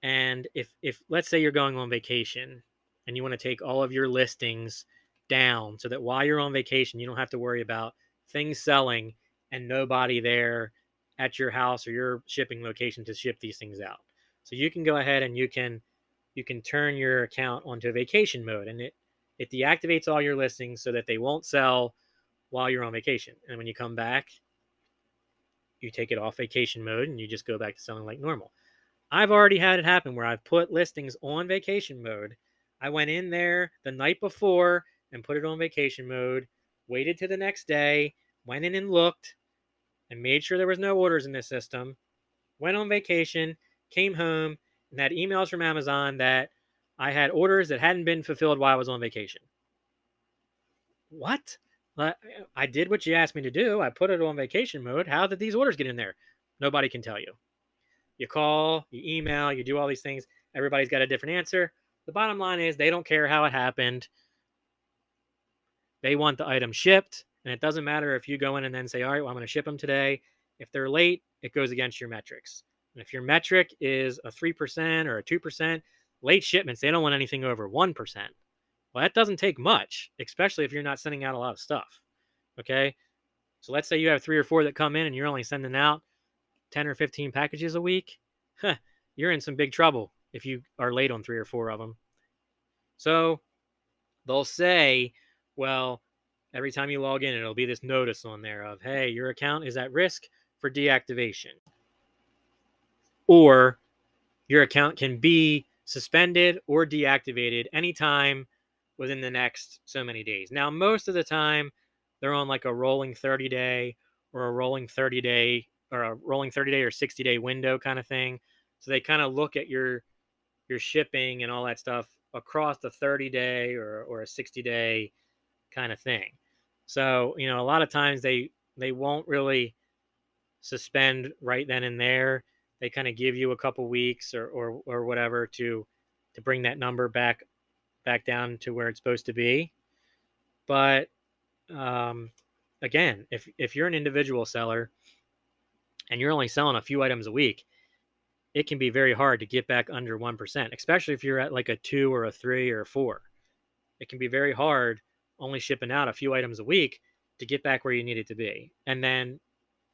and if let's say you're going on vacation and you want to take all of your listings down so that while you're on vacation you don't have to worry about things selling and nobody there at your house or your shipping location to ship these things out. So you can go ahead and you can turn your account onto vacation mode, and it deactivates all your listings so that they won't sell while you're on vacation. And when you come back, you take it off vacation mode and you just go back to selling like normal. I've already had it happen where I've put listings on vacation mode. I went in there the night before and put it on vacation mode, waited to the next day, went in and looked and made sure there was no orders in the system, went on vacation, came home, and had emails from Amazon that I had orders that hadn't been fulfilled while I was on vacation. What? I did what you asked me to do. I put it on vacation mode. How did these orders get in there? Nobody can tell you. You call, you email, you do all these things. Everybody's got a different answer. The bottom line is they don't care how it happened. They want the item shipped. And it doesn't matter if you go in and then say, all right, well, I'm going to ship them today. If they're late, it goes against your metrics. And if your metric is a 3% or a 2%, late shipments, they don't want anything over 1%. Well, that doesn't take much, especially if you're not sending out a lot of stuff. Okay. So let's say you have 3 or 4 that come in and you're only sending out 10 or 15 packages a week. You're in some big trouble if you are late on 3 or 4 of them. So they'll say, well, every time you log in, it'll be this notice on there of, hey, your account is at risk for deactivation. Or your account can be suspended or deactivated anytime within the next so many days. Now, most of the time, they're on like a rolling 30-day or a rolling 30-day or a rolling 30-day or 60-day window kind of thing. So they kind of look at your shipping and all that stuff across the 30-day or a 60-day kind of thing. So, a lot of times they won't really suspend right then and there. They kind of give you a couple weeks or whatever to bring that number back down to where it's supposed to be. But again, if you're an individual seller and you're only selling a few items a week, it can be very hard to get back under 1%, especially if you're at like a 2 or a 3 or a 4. It can be very hard only shipping out a few items a week to get back where you need it to be. And then,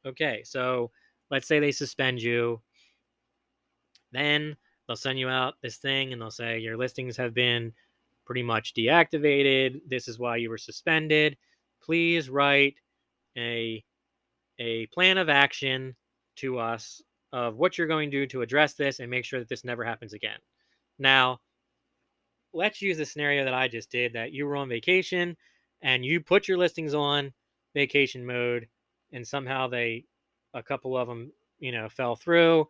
okay, so let's say they suspend you. Then they'll send you out this thing and they'll say your listings have been pretty much deactivated. This is why you were suspended. Please write a plan of action to us of what you're going to do to address this and make sure that this never happens again. Now, let's use the scenario that I just did, that you were on vacation and you put your listings on vacation mode and somehow a couple of them, fell through.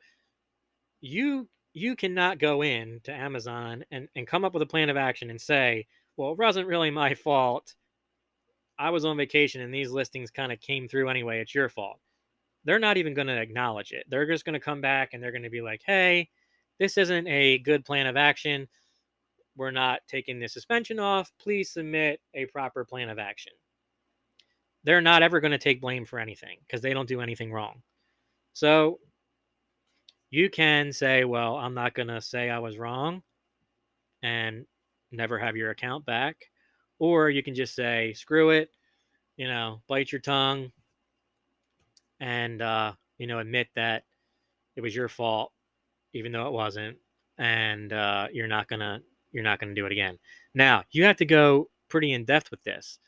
You cannot go in to Amazon and come up with a plan of action and say, well, it wasn't really my fault. I was on vacation and these listings kind of came through anyway. It's your fault. They're not even going to acknowledge it. They're just going to come back and they're going to be like, hey, this isn't a good plan of action. We're not taking the suspension off. Please submit a proper plan of action. They're not ever going to take blame for anything because they don't do anything wrong. So you can say, well, I'm not going to say I was wrong and never have your account back. Or you can just say, screw it, bite your tongue, and admit that it was your fault, even though it wasn't, and you're not gonna do it again. Now you have to go pretty in depth with this.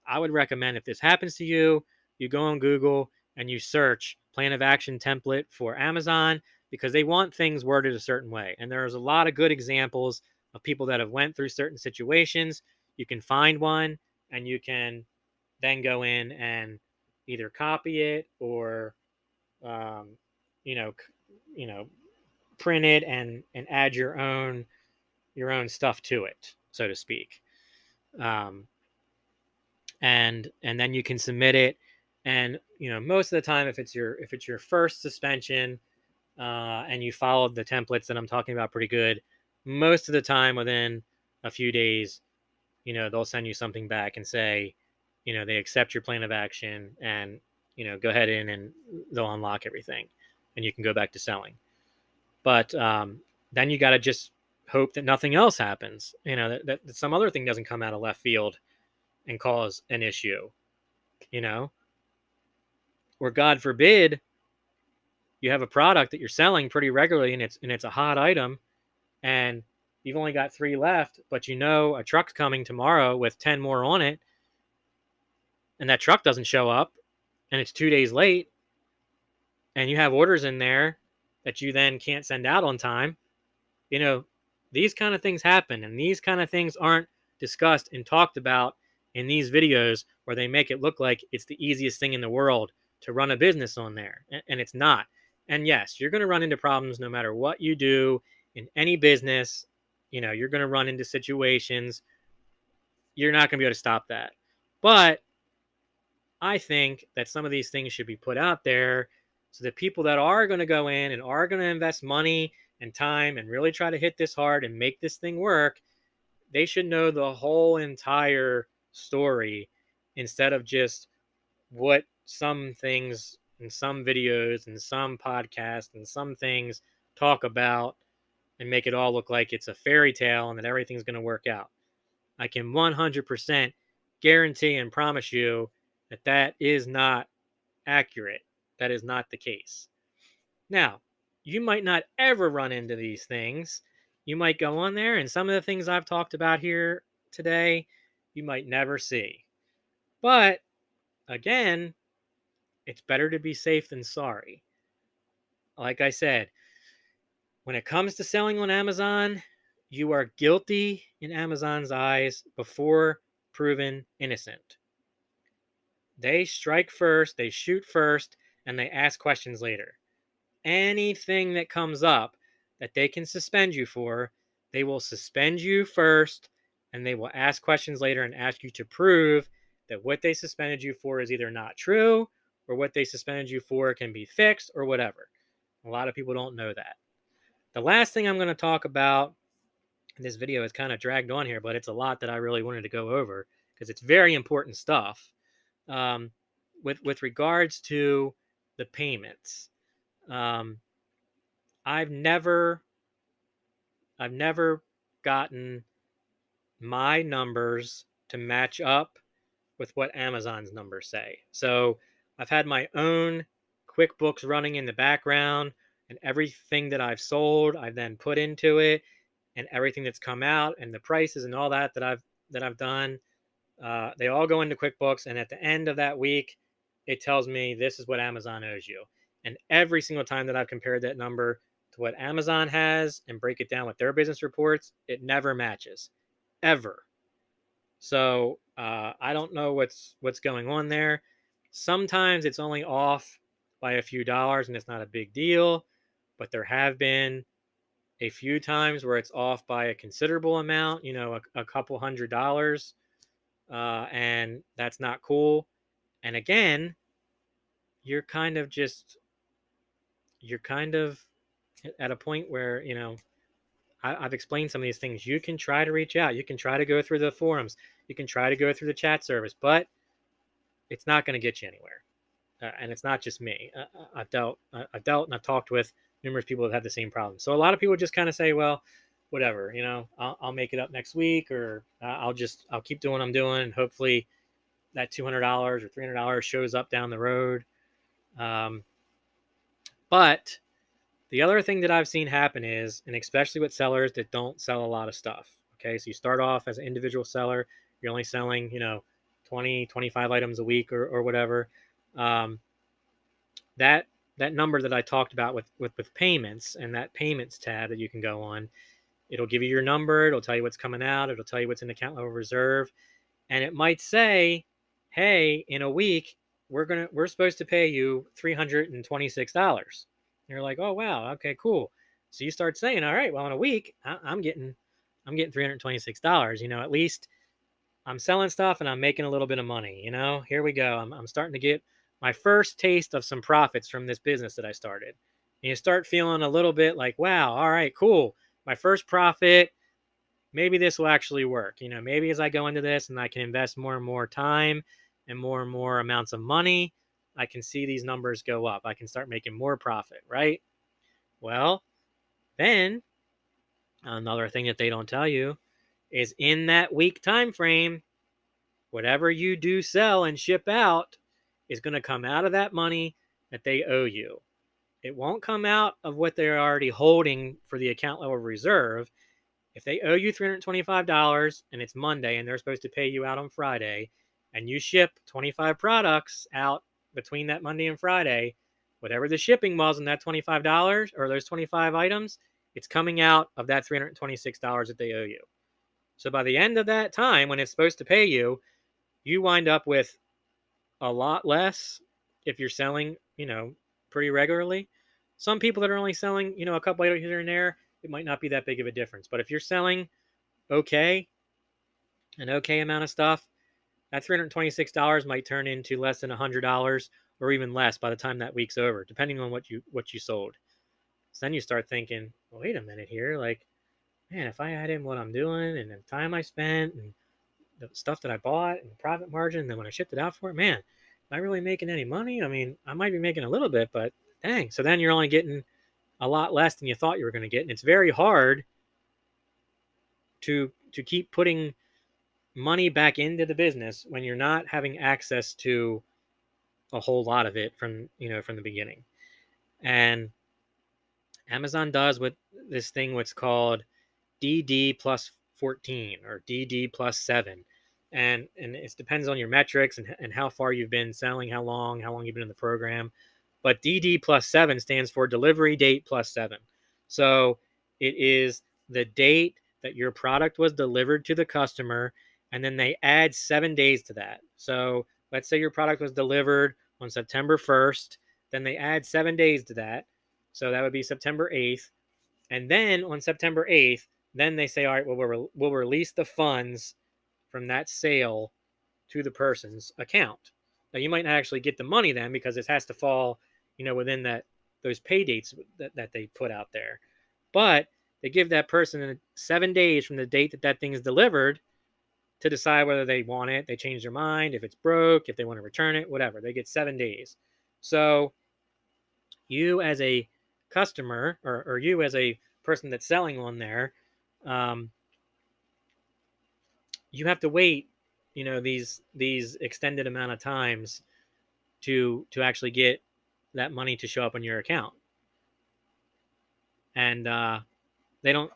I would recommend, if this happens to you, you go on Google and you search plan of action template for Amazon, because they want things worded a certain way. And there's a lot of good examples of people that have went through certain situations. You can find one and you can then go in and either copy it or um, you know, you know, print it and add your own stuff to it, so to speak. Um, and then you can submit it. And most of the time, if it's your first suspension, and you followed the templates that I'm talking about pretty good, most of the time within a few days, they'll send you something back and say, they accept your plan of action, and go ahead in and they'll unlock everything and you can go back to selling. But then you got to just hope that nothing else happens, that some other thing doesn't come out of left field and cause an issue, you know, or God forbid, you have a product that you're selling pretty regularly and it's a hot item, and you've only got 3 left, but a truck's coming tomorrow with 10 more on it, and that truck doesn't show up and it's 2 days late, and you have orders in there that you then can't send out on time. you know these kind of things happen, and these kind of things aren't discussed and talked about in these videos, where they make it look like it's the easiest thing in the world to run a business on there, and it's not. And yes, you're going to run into problems no matter what you do in any business. You're going to run into situations. You're not going to be able to stop that. But I think that some of these things should be put out there, so that people that are going to go in and are going to invest money and time and really try to hit this hard and make this thing work, they should know the whole entire story, instead of just what some things and some videos and some podcasts and some things talk about, and make it all look like it's a fairy tale and that everything's going to work out. I can 100% guarantee and promise you that that is not accurate. That is not the case. Now, you might not ever run into these things. You might go on there, and some of the things I've talked about here today, you might never see. But again, it's better to be safe than sorry. Like I said, when it comes to selling on Amazon, you are guilty in Amazon's eyes before proven innocent. They strike first, they shoot first, and they ask questions later. Anything that comes up that they can suspend you for, they will suspend you first, and they will ask questions later and ask you to prove that what they suspended you for is either not true, or what they suspended you for can be fixed, or whatever. A lot of people don't know that. The last thing I'm going to talk about, and this video is kind of dragged on here, but it's a lot that I really wanted to go over because it's very important stuff. Um, with regards to the payments, um, I've never gotten my numbers to match up with what Amazon's numbers say. So I've had my own QuickBooks running in the background, and everything that I've sold, I've then put into it, and everything that's come out and the prices and all that I've done, they all go into QuickBooks, and at the end of that week, it tells me this is what Amazon owes you. And every single time that I've compared that number to what Amazon has and break it down with their business reports, it never matches, ever. So I don't know what's going on there. Sometimes it's only off by a few dollars and it's not a big deal, but there have been a few times where it's off by a considerable amount, a couple $100, and that's not cool. And again, you're kind of just you're kind of at a point where I've explained some of these things. You can try to reach out, you can try to go through the forums, you can try to go through the chat service, but it's not going to get you anywhere. And it's not just me. I've dealt and I've talked with numerous people that have the same problem. So a lot of people just kind of say, well, whatever, I'll make it up next week, or I'll keep doing what I'm doing, and hopefully that $200 or $300 shows up down the road. Um, but the other thing that I've seen happen is, and especially with sellers that don't sell a lot of stuff. Okay, so you start off as an individual seller, you're only selling, 20, 25 items a week or whatever. Um, that that number that I talked about with payments and that payments tab that you can go on, it'll give you your number, it'll tell you what's coming out, it'll tell you what's in account level reserve, and it might say, "Hey, in a week, we're supposed to pay you $326." And you're like, "Oh wow, okay, cool." So you start saying, "All right, well, in a week, I'm getting $326. At least I'm selling stuff and I'm making a little bit of money. Here we go. I'm starting to get my first taste of some profits from this business that I started." And you start feeling a little bit like, "Wow, all right, cool. My first profit, maybe this will actually work. Maybe as I go into this and I can invest more and more time and more amounts of money, I can see these numbers go up. I can start making more profit, right?" Well, then another thing that they don't tell you is in that week time frame, whatever you do sell and ship out is going to come out of that money that they owe you. It won't come out of what they're already holding for the account level reserve. If they owe you $325 and it's Monday and they're supposed to pay you out on Friday, and you ship 25 products out between that Monday and Friday, whatever the shipping was on that $25 or those 25 items, it's coming out of that $326 that they owe you. So by the end of that time, when it's supposed to pay you, you wind up with a lot less if you're selling, pretty regularly. Some people that are only selling, a couple items here and there, it might not be that big of a difference. But if you're selling okay, an okay amount of stuff, that $326 might turn into less than $100 or even less by the time that week's over, depending on what you sold. So then you start thinking, well, wait a minute here, like, man, if I add in what I'm doing and the time I spent and the stuff that I bought and the profit margin, and then when I shipped it out for it, man, am I really making any money? I mean, I might be making a little bit, but dang. So then you're only getting a lot less than you thought you were going to get, and it's very hard to keep putting money back into the business when you're not having access to a whole lot of it from the beginning. And Amazon does with this thing what's called DD plus 14 or DD plus 7. And it depends on your metrics and how far you've been selling, how long you've been in the program. But DD plus 7 stands for delivery date plus 7. So it is the date that your product was delivered to the customer, and then they add 7 days to that. So let's say your product was delivered on September 1st, then they add 7 days to that. So that would be September 8th. And then on September 8th, then they say, all right, well, we'll release the funds from that sale to the person's account. Now, you might not actually get the money then because it has to fall, within those pay dates that they put out there. But they give that person 7 days from the date that thing is delivered to decide whether they want it. They change their mind, if it's broke, if they want to return it, whatever. They get 7 days. So you as a customer or you as a person that's selling on there, um, you have to wait, these extended amount of times to actually get that money to show up on your account. And they don't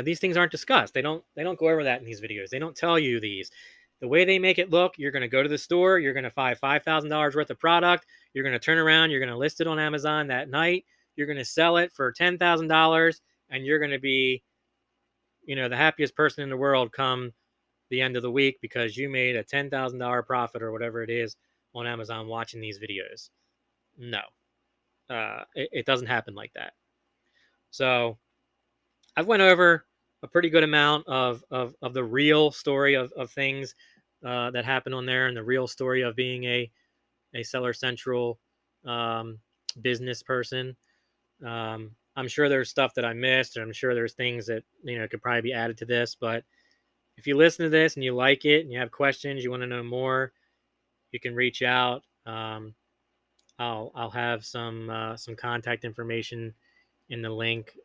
these things aren't discussed. They don't go over that in these videos. They don't tell you these. The way they make it look, you're going to go to the store, you're going to buy $5,000 worth of product, you're going to turn around, you're going to list it on Amazon that night, you're going to sell it for $10,000, and you're going to be, the happiest person in the world come the end of the week because you made a $10,000 profit or whatever it is on Amazon watching these videos. No, it doesn't happen like that. So I've went over a pretty good amount of the real story of things that happen on there, and the real story of being a Seller Central um, business person. I'm sure there's stuff that I missed, and I'm sure there's things that could probably be added to this. But if you listen to this and you like it, and you have questions, you want to know more, you can reach out. I'll have some contact information in the link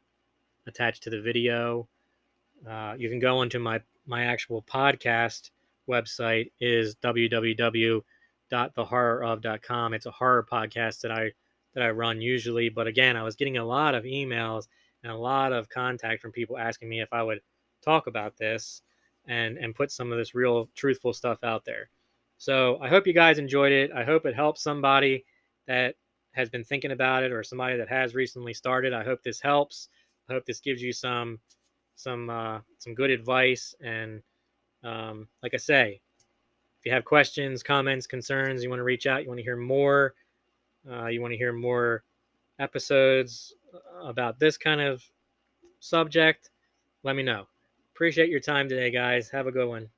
attached to the video. You can go into my actual podcast website is www.untold.com. www.thehorrorof.com. It's a horror podcast that I run usually, but again, I was getting a lot of emails and a lot of contact from people asking me if I would talk about this and put some of this real truthful stuff out there. So I hope you guys enjoyed it. I hope it helps somebody that has been thinking about it or somebody that has recently started. I hope this helps. I hope this gives you some good advice. And like I say, if you have questions, comments, concerns, you want to reach out, you want to hear more, you want to hear more episodes about this kind of subject, let me know. Appreciate your time today, guys. Have a good one.